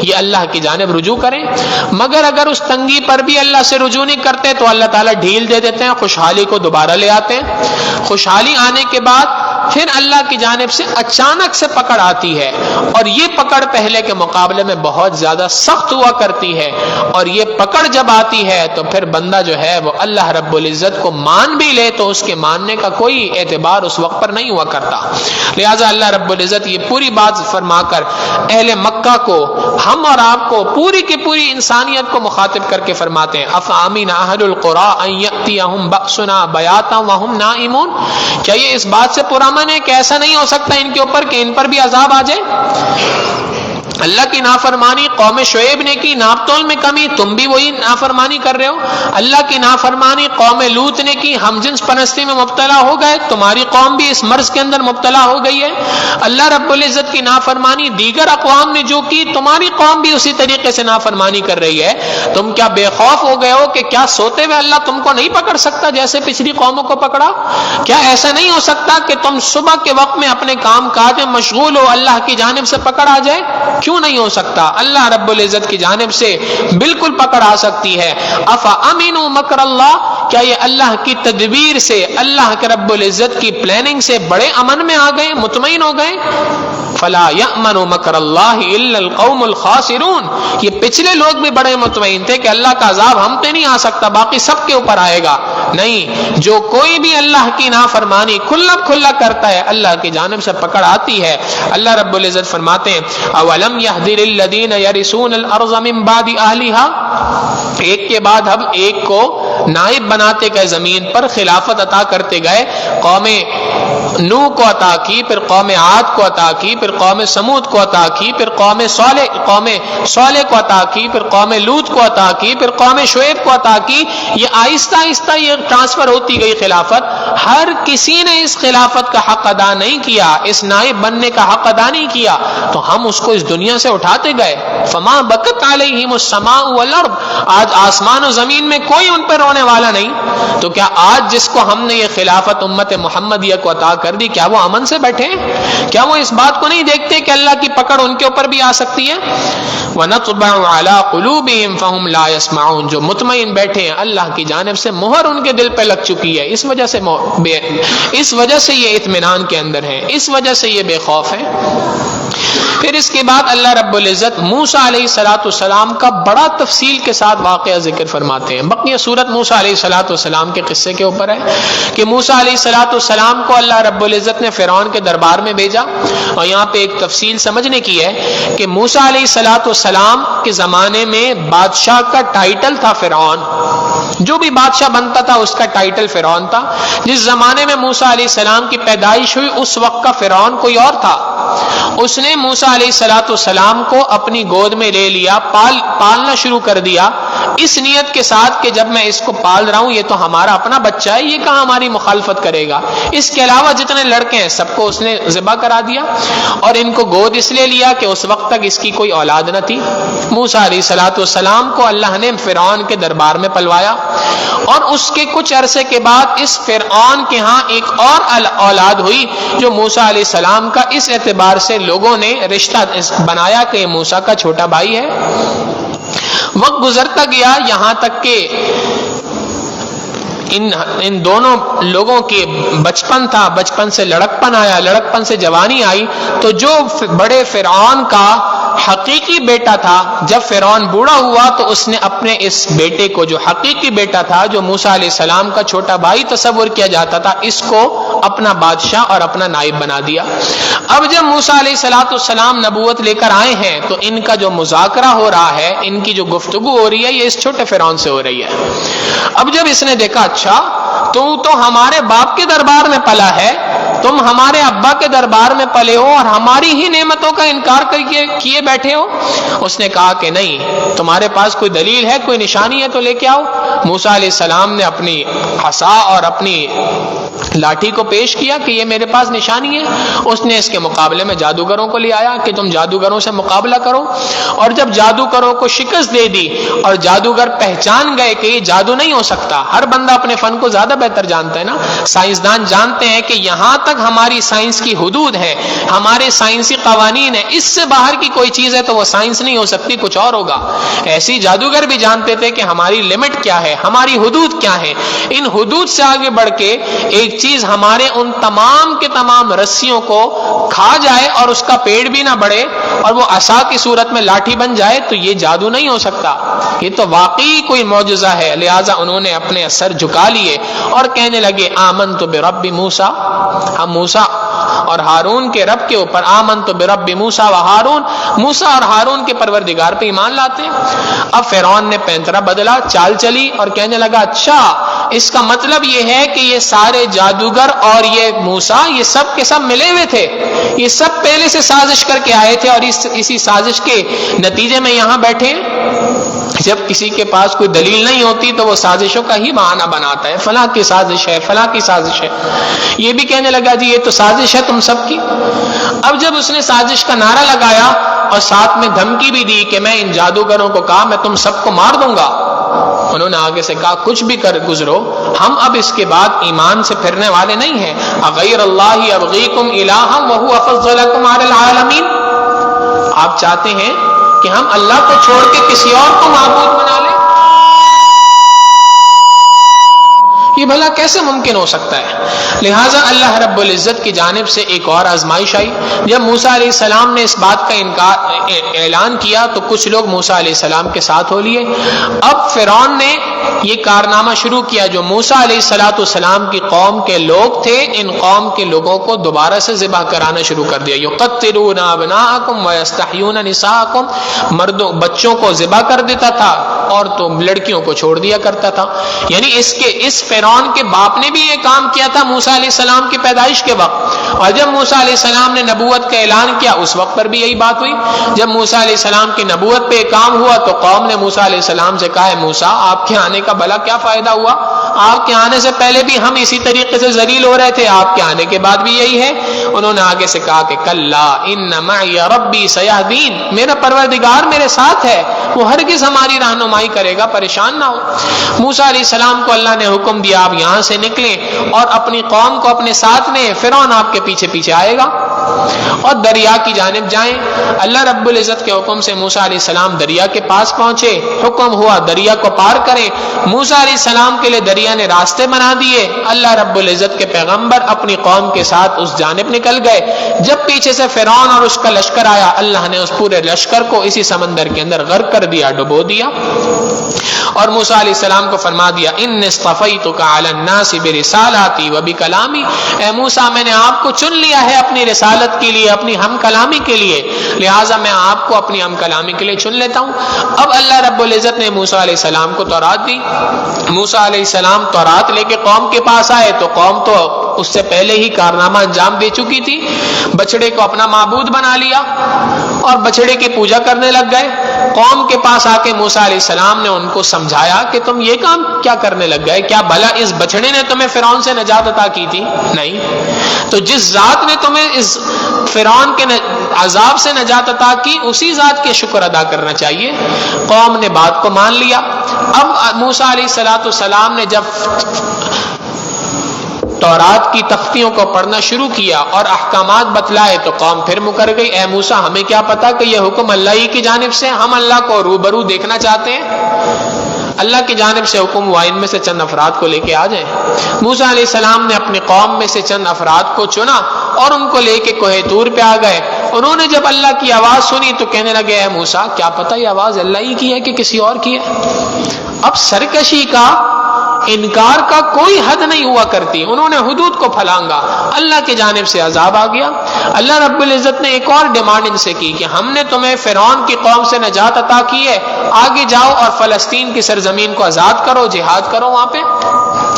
یہ اللہ کی جانب رجوع کریں. مگر اگر اس تنگی پر بھی اللہ سے رجوع نہیں کرتے تو اللہ تعالیٰ ڈھیل دے دیتے ہیں، خوشحالی کو دوبارہ لے آتے ہیں. خوشحالی آنے کے بعد پھر اللہ کی جانب سے اچانک سے پکڑ آتی ہے، اور یہ پکڑ پہلے کے مقابلے میں بہت زیادہ سخت ہوا کرتی ہے. اور یہ پکڑ جب آتی ہے تو پھر بندہ جو ہے وہ اللہ رب العزت کو مان بھی لے تو اس کے ماننے کا کوئی اعتبار اس وقت پر نہیں ہوا کرتا. لہٰذا اللہ رب العزت یہ پوری بات فرما کر اہل مکہ کو، ہم اور آپ کو، پوری کی پوری انسانیت کو مخاطب کر کے فرماتے ہیں افامن اہل القری ان یاتیہم بأسنا بیاتا وہم نائمون. کیا یہ اس بات سے پرامن ہے کہ ایسا نہیں ہو سکتا ان کے اوپر کہ ان پر بھی عذاب آ جائے؟ اللہ کی نافرمانی قوم شعیب نے کی، ناپ تول میں کمی، تم بھی وہی نافرمانی کر رہے ہو. اللہ کی نافرمانی قوم لوط نے کی، ہم جنس پرستی میں مبتلا ہو گئے، تمہاری قوم بھی اس مرض کے اندر مبتلا ہو گئی ہے. اللہ رب العزت کی نافرمانی دیگر اقوام نے جو کی، تمہاری قوم بھی اسی طریقے سے نافرمانی کر رہی ہے. تم کیا بے خوف ہو گئے ہو کہ کیا سوتے ہوئے اللہ تم کو نہیں پکڑ سکتا جیسے پچھلی قوموں کو پکڑا؟ کیا ایسا نہیں ہو سکتا کہ تم صبح کے وقت میں اپنے کام کاج میں مشغول ہو، اللہ کی جانب سے پکڑ آ جائے؟ کیوں نہیں ہو سکتا؟ اللہ رب العزت کی جانب سے بالکل پکڑ آ سکتی ہے. افامنوا مکر اللہ، کیا یہ اللہ کی تدبیر سے، اللہ کے رب العزت کی پلاننگ سے بڑے امن میں آ گئے، مطمئن ہو گئے؟ فلا یأمن مکر اللہ الا القوم الخاسرون، یہ پچھلے لوگ بھی بڑے مطمئن تھے کہ اللہ کا عذاب ہم پہ نہیں آ سکتا، باقی سب کے اوپر آئے گا۔ نہیں، جو کوئی بھی اللہ کی نافرمانی کھلا کرتا ہے، اللہ کی جانب سے پکڑ آتی ہے۔ اللہ رب العزت فرماتے ہیں اولم یہدی للذین یرثون الارض من بعد اہلھا، ایک کے بعد ہم ایک کو نائب بناتے گئے، زمین پر خلافت عطا کرتے گئے۔ قوم نوح کو عطا کی، پھر قوم عاد کو عطا کی، پھر قوم سمود کو عطا کی، پھر قوم صالح کو عطا کی، پھر قوم لوط کو عطا کی، پھر قوم شعیب کو عطا کی۔ یہ آہستہ آہستہ یہ ٹرانسفر ہوتی گئی خلافت۔ ہر کسی نے اس خلافت کا حق ادا نہیں کیا، اس نائب بننے کا حق ادا نہیں کیا، تو ہم اس کو اس دنیا سے اٹھاتے گئے۔ فما بکت علیہم السماء والارض، آج آسمان و زمین میں کوئی ان پہ رونے والا نہیں۔ تو کیا آج جس کو ہم نے یہ خلافت امت محمدیہ کو عطا کر دی، کیا وہ امن سے بیٹھے ہیں؟ کیا وہ اس بات کو نہیں دیکھتے کہ اللہ کی پکڑ ان کے اوپر بھی آ سکتی ہے؟ وَنَطْبَعُ عَلَىٰ قُلُوبِهِمْ فَهُمْ لَا يَسْمَعُونَ، جو مطمئن بیٹھے ہیں اللہ کی جانب سے مہر ان کے دل پہ لگ چکی ہے، اس وجہ سے یہ اطمینان کے اندر ہیں، اس وجہ سے یہ بے خوف ہیں۔ پھر اس کے بعد اللہ رب العزت موسیٰ علیہ السلام کا بڑا تفصیل کے ساتھ واقعہ ذکر فرماتے ہیں۔ بقیہ سورت موسیٰ علیہ السلام کے قصے کے اوپر ہے کہ موسیٰ علیہ السلام کو اللہ رب العزت نے فرعون کے دربار میں بھیجا، اور یہاں پہ ایک تفصیل سمجھنے کی ہے کہ موسیٰ علیہ السلام کے زمانے میں بادشاہ کا ٹائٹل تھا فرعون، جو بھی بادشاہ بنتا تھا اس کا ٹائٹل فرعون تھا۔ جس زمانے میں موسیٰ علیہ السلام کی پیدائش ہوئی اس وقت کا فرعون کوئی اور تھا۔ اس نے موسیٰ علیہ السلام کو اپنی گود میں لے لیا، پالنا شروع کر دیا، اس نیت کے ساتھ کہ جب میں اس کو پال رہا ہوں یہ تو ہمارا اپنا بچہ ہے، یہ کہاں ہماری مخالفت کرے گا۔ اس کے علاوہ جتنے لڑکے ہیں سب کو اس نے ذبح کرا دیا، اور ان کو گود اس لیے لیا کہ اس وقت تک اس کی کوئی اولاد نہ تھی۔ موسیٰ علیہ السلام کو اللہ نے فرعون کے دربار میں پلوایا، اور اس کے کچھ عرصے کے بعد اس فرعون کے ہاں ایک اور اولاد ہوئی جو موسیٰ علیہ السلام کا اس اعتبار سے لوگوں نے رشتہ بنایا کہ یہ موسیٰ کا چھوٹا بھائی ہے۔ وقت گزرتا گیا یہاں تک کہ ان دونوں لوگوں کے بچپن تھا، بچپن سے لڑکپن آیا، لڑکپن سے جوانی آئی، تو جو بڑے فرعون کا حقیقی بیٹا تھا، جب فرعون بوڑھا ہوا تو اس نے اپنے اس بیٹے کو، جو حقیقی بیٹا تھا، جو موسیٰ علیہ السلام کا چھوٹا بھائی تصور کیا جاتا تھا، اس کو اپنا بادشاہ اور اپنا نائب بنا دیا۔ اب جب موسیٰ علیہ السلام نبوت لے کر آئے ہیں تو ان کا جو مذاکرہ ہو رہا ہے، ان کی جو گفتگو ہو رہی ہے، یہ اس چھوٹے فرعون سے ہو رہی ہے۔ اب جب اس نے دیکھا اچھا تو ہمارے باپ کے دربار میں پلا ہے، تم ہمارے ابا کے دربار میں پلے ہو اور ہماری ہی نعمتوں کا انکار کیے بیٹھے ہو۔ اس نے کہا کہ نہیں، تمہارے پاس کوئی دلیل ہے، کوئی نشانی ہے تو لے کے آؤ۔ موسیٰ علیہ السلام نے اپنی عصا اور اپنی لاٹھی کو پیش کیا کہ یہ میرے پاس نشانی ہے۔ اس نے اس کے مقابلے میں جادوگروں کو لے آیا کہ تم جادوگروں سے مقابلہ کرو، اور جب جادوگروں کو شکست دے دی اور جادوگر پہچان گئے کہ یہ جادو نہیں ہو سکتا، ہر بندہ اپنے فن کو زیادہ بہتر جانتا ہے نا، سائنسدان جانتے ہیں کہ یہاں تک ہماری سائنس کی حدود ہے، ہمارے سائنسی قوانین ہیں، اس سے باہر کی کوئی چیز ہے تو وہ سائنس نہیں ہو سکتی، کچھ اور ہوگا۔ ایسی جادوگر بھی جانتے تھے کہ ہماری لمٹ کیا ہے، ہماری حدود کیا ہے، ان حدود سے آگے بڑھ کے ایک چیز ہمارے ان تمام کے تمام رسیوں کو کھا جائے اور اس کا پیڑ بھی نہ بڑھے اور وہ عصا کی صورت میں لاٹھی بن جائے تو یہ جادو نہیں ہو سکتا، یہ تو واقعی کوئی معجزہ ہے۔ لہٰذا انہوں نے اپنے سر جھکا لیے اور کہنے لگے آمنت برب موسیٰ، ہم موسیٰ اور ہارون کے رب کے اوپر، آمنت برب موسیٰ و ہارون، موسیٰ اور ہارون کے پروردگار پہ ایمان لاتے ہیں۔ اب فرعون نے پینترا بدلا، چال چلی اور کہنے لگا اچھا اس کا مطلب یہ ہے کہ یہ سارے جادوگر اور یہ موسیٰ یہ سب کے سب ملے ہوئے تھے، یہ سب پہلے سے سازش کر کے آئے تھے اور اسی سازش کے نتیجے میں یہاں بیٹھے۔ جب کسی کے پاس کوئی دلیل نہیں ہوتی تو وہ سازشوں کا ہی بہانہ بناتا ہے، فلاں کی سازش ہے، فلاں کی سازش ہے۔ یہ بھی کہنے لگا جی یہ تو سازش ہے تم سب کی۔ اب جب اس نے سازش کا نعرہ لگایا اور ساتھ میں دھمکی بھی دی کہ میں ان جادوگروں کو کہا میں تم سب کو مار دوں گا، انہوں نے آگے سے کہا کچھ بھی کر گزرو، ہم اب اس کے بعد ایمان سے پھرنے والے نہیں ہیں۔ اغیر اللہ ابغیکم الہا وہو فضلکم علی العالمین، آپ چاہتے ہیں کہ ہم اللہ کو چھوڑ کے کسی اور کو معبود بنا لیں؟ یہ بھلا کیسے ممکن ہو سکتا ہے؟ لہٰذا اللہ رب العزت کی جانب سے ایک اور آزمائش آئی. جب موسیٰ علیہ السلام نے اس بات کا اعلان کیا تو کچھ لوگ موسیٰ علیہ السلام کے ساتھ ہو لیے. اب فرعون نے یہ کارنامہ شروع کیا جو موسیٰ علیہ السلام کی قوم کے لوگ تھے، ان قوم کے لوگوں کو دوبارہ سے ذبح کرانا شروع کر دیا. یقتلون ابناءکم ویستحیون نساءکم، مردوں بچوں کو ذبح کر دیتا تھا اور تو لڑکیوں کو چھوڑ دیا کرتا تھا. یعنی اس فرعون کے باپ نے بھی یہ کام کیا تھا موسیٰ علیہ السلام کی پیدائش کے وقت، اور جب موسیٰ علیہ السلام نے نبوت کا اعلان کیا اس وقت پر بھی یہی بات ہوئی. جب موسیٰ علیہ السلام کی نبوت پہ کام ہوا تو قوم نے موسیٰ علیہ السلام سے کہا ہے موسیٰ آپ کے آنے کا بھلا کیا فائدہ ہوا؟ آپ کے آنے سے پہلے بھی ہم اسی طریقے سے ذلیل ہو رہے تھے، آپ کے آنے کے بعد بھی یہی ہے. انہوں نے آگے سے کہا کہ کلا ان معی ربی سیہدین، میرا پروردگار میرے ساتھ ہے، وہ ہرگز ہماری رہنمائی کرے گا، پریشان نہ ہو. موسیٰ علیہ السلام کو اللہ نے حکم دیا آپ یہاں سے نکلیں اور اپنی قوم کو اپنے ساتھ لیں، فرعون آپ کے پیچھے پیچھے آئے گا، اور دریا کی جانب جائیں. اللہ رب العزت کے حکم سے موسیٰ علیہ السلام دریا کے پاس پہنچے، حکم ہوا دریا کو پار کریں. موسیٰ علیہ السلام کے لیے دریا نے راستے بنا دیے. اللہ رب العزت کے پیغمبر اپنی قوم کے ساتھ اس جانب نکل گئے. جب پیچھے سے فرعون اور اس کا لشکر آیا، اللہ نے اس پورے لشکر کو اسی سمندر کے اندر غرق کر دیا، ڈبو دیا، اور موسیٰ علیہ السلام کو فرما دیا ان اصطفیتک علی الناس برسالاتی وبکلامی، اے موسیٰ میں نے آپ کو چن لیا ہے اپنی رسالت کے لیے، اپنی ہم کلامی کے لیے، لہٰذا میں آپ کو اپنی ہم کلامی کے لیے چن لیتا ہوں. اب اللہ رب العزت نے موسیٰ علیہ السلام کو تورات دی. موسیٰ علیہ السلام تورات لے کے قوم کے پاس آئے تو قوم تو اس سے پہلے ہی کارنامہ انجام دے چکی تھی، بچڑے کو اپنا معبود بنا لیا اور بچڑے کی پوجا کرنے لگ گئے. قوم کے پاس آ کے موسیٰ علیہ السلام نے ان کو سمجھایا کہ تم یہ کام کیا کرنے لگ گئے؟ کیا بھلا اس بچڑے نے تمہیں فرعون سے نجات عطا کی تھی؟ نہیں. تو جس ذات نے تمہیں اس فرعون کے عذاب سے نجات عطا کی اسی ذات کے شکر ادا کرنا چاہیے. قوم نے بات کو مان لیا. اب موسیٰ علیہ السلام نے جب تورات کی تختیوں کو پڑھنا شروع کیا اور احکامات بتلائے تو قوم پھر مکر گئی. اے موسیٰ ہمیں کیا پتا کہ یہ حکم اللہ ہی کی جانب سے، ہم اللہ کو روبرو دیکھنا چاہتے ہیں. اللہ کی جانب سے حکم ہوا ان میں سے چند افراد کو لے کے آ جائیں. موسیٰ علیہ السلام نے اپنی قوم میں سے چند افراد کو چنا اور ان کو لے کے کوہ طور پہ آ گئے. انہوں نے جب اللہ کی آواز سنی تو کہنے لگے اے موسیٰ کیا پتہ یہ آواز اللہ ہی کی ہے کہ کسی اور کی ہے. اب سرکشی کا، انکار کا کوئی حد نہیں ہوا کرتی. انہوں نے حدود کو پھلانگا، اللہ کی جانب سے عذاب آ گیا. اللہ رب العزت نے ایک اور ڈیمانڈ ان سے کی کہ ہم نے تمہیں فرعون کی قوم سے نجات عطا کی ہے، آگے جاؤ اور فلسطین کی سرزمین کو آزاد کرو، جہاد کرو. وہاں پہ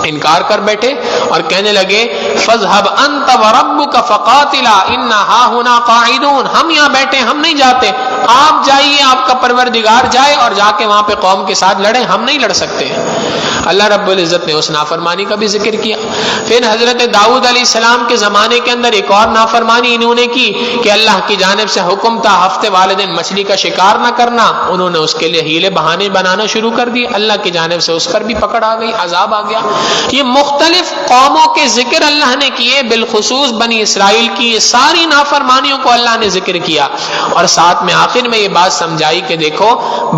انکار کر بیٹھے اور کہنے لگے فَاذْهَبْ أَنْتَ وَرَبُّكَ فَقَاتِلَا إِنَّا هَاهُنَا قَاعِدُونَ، ہم یہاں بیٹھے، ہم نہیں جاتے، آپ جائیے، آپ کا پروردگار جائے اور جا کے وہاں پہ قوم کے ساتھ لڑیں، ہم نہیں لڑ سکتے. اللہ رب العزت نے اس نافرمانی کا بھی ذکر کیا. پھر حضرت داؤد علیہ السلام کے زمانے کے اندر ایک اور نافرمانی انہوں نے کی کہ اللہ کی جانب سے حکم تھا ہفتے والے دن مچھلی کا شکار نہ کرنا. انہوں نے اس کے لیے ہیلے بہانے بنانا شروع کر دی. اللہ کی جانب سے اس پر بھی پکڑ آ گئی، عذاب آ گیا. یہ مختلف قوموں کے ذکر اللہ نے کیے، بالخصوص بنی اسرائیل کی ساری نافرمانیوں کو اللہ نے ذکر کیا، اور ساتھ میں آخر میں یہ بات سمجھائی کہ دیکھو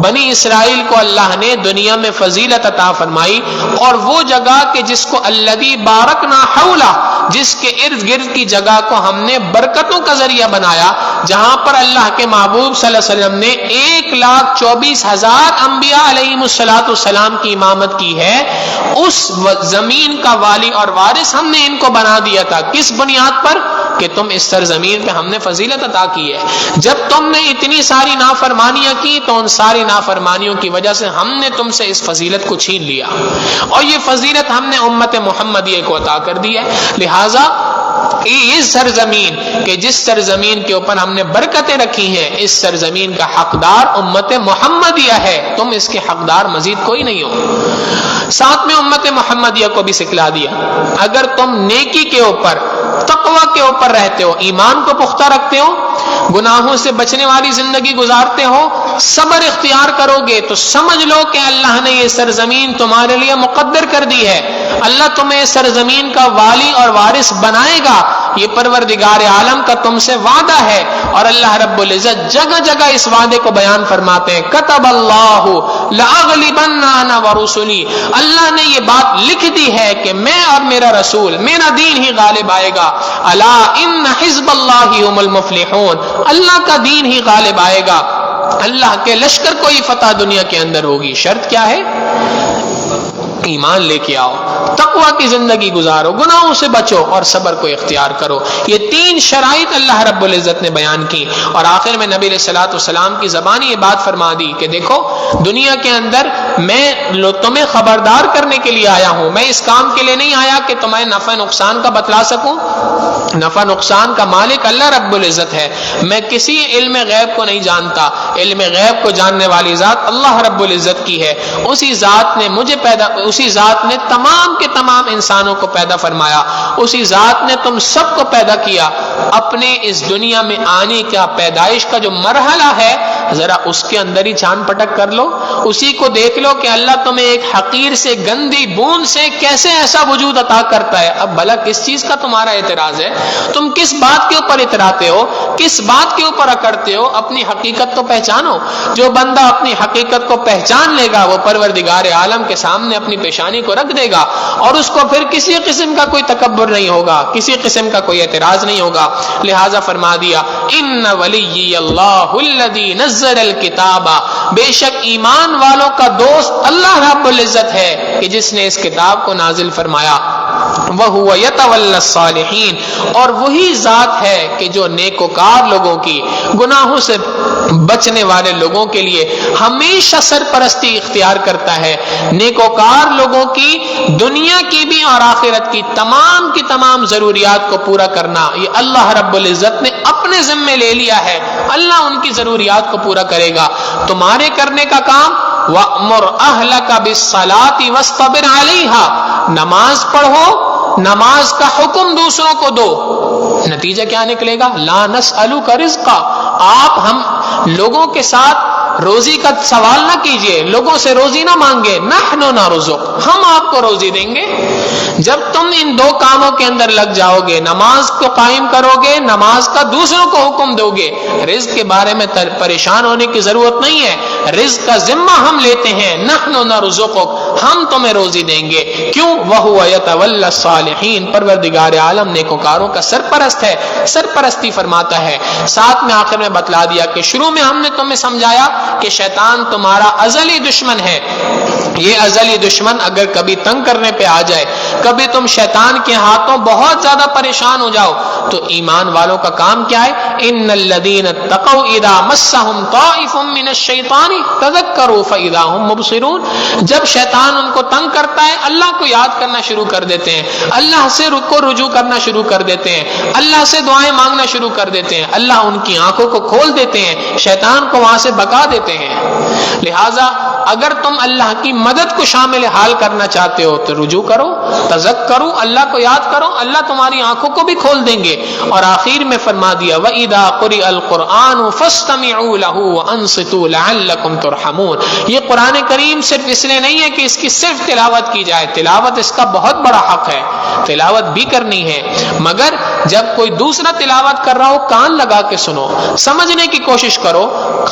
بنی اسرائیل کو اللہ نے دنیا میں فضیلت عطا فرمائی، اور وہ جگہ کہ جس کو الذی بارکنا حولہ، جس کے ارد گرد کی جگہ کو ہم نے برکتوں کا ذریعہ بنایا، جہاں پر اللہ کے محبوب صلی اللہ علیہ وسلم نے 1,24,000 انبیاء علیہم السلام کی امامت کی ہے، اس زمین کا والی اور وارث ہم نے ان کو بنا دیا تھا. کس بنیاد پر؟ کہ تم اس سرزمین پہ ہم نے فضیلت عطا کی ہے. جب تم نے اتنی ساری نافرمانیاں کی تو ان ساری نافرمانیوں کی وجہ سے ہم نے تم سے اس فضیلت کو چھین لیا، اور یہ فضیلت ہم نے امت محمدیہ کو عطا کر دی ہے. لہٰذا اس سرزمین کہ جس سرزمین کے اوپر ہم نے برکتیں رکھی ہیں، اس سرزمین کا حقدار امت محمدیہ ہے، تم اس کے حقدار مزید کوئی نہیں ہو. ساتھ میں امت محمدیہ کو بھی سکھلا دیا اگر تم نیکی کے اوپر، تقوی کے اوپر رہتے ہو، ایمان کو پختہ رکھتے ہو، گناہوں سے بچنے والی زندگی گزارتے ہو، صبر اختیار کرو گے تو سمجھ لو کہ اللہ نے یہ سرزمین تمہارے لیے مقدر کر دی ہے، اللہ تمہیں سرزمین کا والی اور وارث بنائے گا، یہ پروردگار عالم کا تم سے وعدہ ہے۔ اور اللہ رب العزت جگہ جگہ اس وعدے کو بیان فرماتے ہیں، کتب اللہ لأغلبن انا ورسلی، اللہ نے یہ بات لکھ دی ہے کہ میں اور میرا رسول، میرا دین ہی غالب آئے گا، الا ان حزب اللہ هم المفلحون، اللہ کا دین ہی غالب آئے گا، اللہ کے لشکر کو ہی فتح دنیا کے اندر ہوگی۔ شرط کیا ہے؟ ایمان لے کے آؤ، تقوی کی زندگی گزارو، گناہوں سے بچو اور صبر کو اختیار کرو۔ یہ تین شرائط اللہ رب العزت نے بیان کی، اور آخر میں نبی علیہ الصلوۃ والسلام کی زبانی یہ بات فرما دی کہ دیکھو دنیا کے اندر میں تمہیں خبردار کرنے کے لیے آیا ہوں، میں اس کام کے لیے نہیں آیا کہ تمہیں نفع نقصان کا بتلا سکوں، نفع نقصان کا مالک اللہ رب العزت ہے، میں کسی علم غیب کو نہیں جانتا، علم غیب کو جاننے والی ذات اللہ رب العزت کی ہے، اسی ذات نے مجھے اسی ذات نے تمام کے تمام انسانوں کو پیدا فرمایا، اسی ذات نے تم سب کو پیدا کیا، اپنے اس دنیا میں آنے کا پیدائش کا جو مرحلہ ہے ذرا اس کے اندر ہی چھان پٹک کر لو، اسی کو دیکھ لو کہ اللہ تمہیں ایک حقیر سے گندی بوند سے کیسے ایسا وجود عطا کرتا ہے۔ اب بھلا کس چیز کا تمہارا اعتراض ہے؟ تم کس بات کے اوپر اتراتے ہو، کس بات کے اوپر اکڑتے ہو؟ اپنی حقیقت تو پہچانو۔ جو بندہ اپنی حقیقت کو پہچان لے گا وہ پروردگار عالم کے سامنے اپنی پیشانی کو رکھ دے گا، اور اس کو پھر کسی قسم کا کوئی تکبر نہیں ہوگا، کسی قسم کا کوئی اعتراض نہیں ہوگا۔ لہذا فرما دیا ان ولی اللہ الذی نزل الکتاب، بے شک ایمان والوں کا دوست اللہ رب العزت ہے کہ جس نے اس کتاب کو نازل فرمایا، وَهُوَ يَتَوَلَّى الصَّالِحِينَ، اور وہی ذات ہے کہ جو نیکوکار لوگوں کی، گناہوں سے بچنے والے لوگوں کے لیے ہمیشہ سرپرستی اختیار کرتا ہے۔ نیکوکار لوگوں کی دنیا کی بھی اور آخرت کی تمام ضروریات کو پورا کرنا یہ اللہ رب العزت نے اپنے ذمے لے لیا ہے، اللہ ان کی ضروریات کو پورا کرے گا۔ تمہارے کرنے کا کام وَأْمُرْ أَهْلَكَ بِالصَّلَاةِ وَاسْتَبِرْ عَلَيْهَا، نماز پڑھو، نماز کا حکم دوسروں کو دو، نتیجہ کیا نکلے گا؟ لا نسألک رزقا، آپ ہم لوگوں کے ساتھ روزی کا سوال نہ کیجئے، لوگوں سے روزی نہ مانگے، نحن نرزق، ہم آپ کو روزی دیں گے۔ جب تم ان دو کاموں کے اندر لگ جاؤ گے، نماز کو قائم کرو گے، نماز کا دوسروں کو حکم دو گے، رزق کے بارے میں پریشان ہونے کی ضرورت نہیں ہے، رزق کا ذمہ ہم لیتے ہیں، نحن نرزقک، ہم تمہیں روزی دیں گے۔ کیوں؟ وَهُوَ يَتَوَلَّى الصَّالِحِينَ، پروردگار عالم نیکوکاروں کا سرپرست ہے، سرپرستی فرماتا ہے۔ ساتھ میں آخر میں بتلا دیا کہ شروع میں ہم نے تمہیں سمجھایا کہ شیطان تمہارا ازلی دشمن ہے، یہ ازلی دشمن اگر کبھی تنگ کرنے پہ آ جائے، کبھی تم شیطان کے ہاتھوں بہت زیادہ پریشان ہو جاؤ، تو ایمان والوں کا کام کیا ہے؟ ان الذین اتقوا اذا مسهم طائف من الشیطان تذکروا فاذا هم مبصرون، جب شیطان ان کو تنگ کرتا ہے اللہ کو یاد کرنا شروع کر دیتے ہیں، اللہ سے رجوع کرنا شروع کر دیتے ہیں، اللہ سے دعائیں مانگنا شروع کر دیتے ہیں، اللہ ان کی آنکھوں کو کھول دیتے ہیں، شیطان کو وہاں سے بھگا دیتے ہیں۔ لہٰذا اگر تم اللہ کی مدد کو شامل حال کرنا چاہتے ہو تو رجوع کرو، تذکرو، اللہ کو یاد کرو، اللہ تمہاری آنکھوں کو بھی کھول دیں گے۔ اور آخر میں فرما دیا وَإِذَا قُرِئَ الْقُرْآنُ فَاسْتَمِعُوا لَهُ وَأَنصِتُوا لَعَلَّكُمْ تُرْحَمُونَ، یہ قرآن کریم صرف اس لیے نہیں ہے کہ اس کی صرف تلاوت کی جائے، تلاوت اس کا بہت بڑا حق ہے، تلاوت بھی کرنی ہے، مگر جب کوئی دوسرا تلاوت کر رہا ہو کان لگا کے سنو، سمجھنے کی کوشش کرو،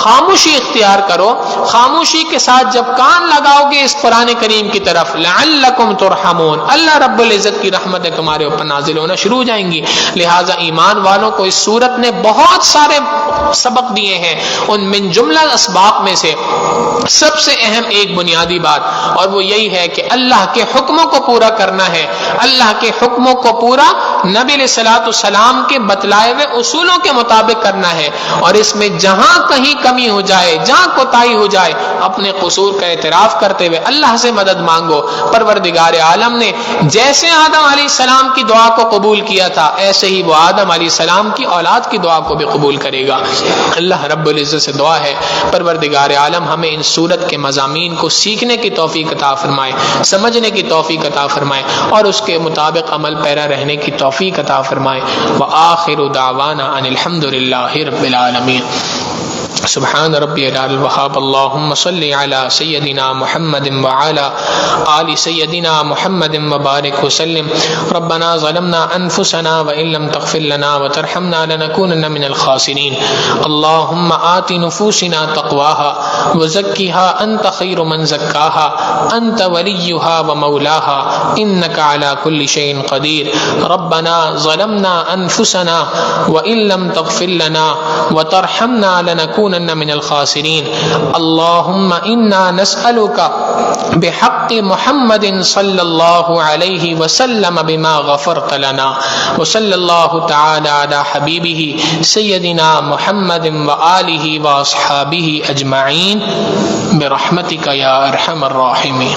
خاموشی اختیار کرو، خاموشی کے ساتھ جب کان لگاؤ گے اس قرآن کریم کی طرف لعلکم ترحمون، اللہ رب العزت کی رحمتیں تمہارے اوپر نازل ہونا شروع ہو جائیں گی۔ لہٰذا ایمان والوں کو اس سورت نے بہت سارے سبق دیے ہیں، ان من جملہ اسباق میں سے سب سے اہم ایک بنیادی بات، اور وہ یہی ہے کہ اللہ کے حکموں کو پورا کرنا ہے، اللہ کے حکموں کو پورا نبی علیہ الصلوۃ والسلام کے بتلائے ہوئے اصولوں کے مطابق کرنا ہے، اور اس میں جہاں کہیں کمی ہو جائے، جہاں کوتاہی ہو جائے، اپنے قصور کا اعتراف کرتے ہوئے اللہ سے مدد مانگو۔ پروردگار عالم نے جیسے آدم علیہ السلام کی دعا کو قبول کیا تھا، ایسے ہی وہ آدم علیہ السلام کی اولاد کی دعا کو بھی قبول کرے گا۔ اللہ رب العزت سے دعا ہے پروردگار عالم ہمیں ان سورت کے مضامین کو سیکھنے کی توفیق عطا فرمائے، سمجھنے کی توفیق عطا فرمائے، اور اس کے مطابق عمل پیرا رہنے کی توفیق عطا فرمائے۔ وآخر دعوانا ان الحمد للہ رب العالمین۔ سبحان ربی العلی الوہاب اللہم صلی علی سیدنا محمد وعلی آل سیدنا محمد وبارک وسلم ربنا ظلمنا انفسنا وان لم تغفر لنا وترحمنا لنکونن من الخاسرین اللہم آت نفوسنا تقواها وزکها انت خیر من زکاها انت ولیها ومولاها انک علی کل شیء قدیر ربنا ظلمنا انفسنا وان لم تغفر لنا وترحمنا لنکونن من الخاسرین اللہم انا نسألک بحق محمد صلی اللہ علیہ وسلم بما غفرت لنا وصلی اللہ تعالی علی حبیبہ سیدنا محمد وآلہ واصحابہ اجمعین برحمتک یا ارحم الراحمین.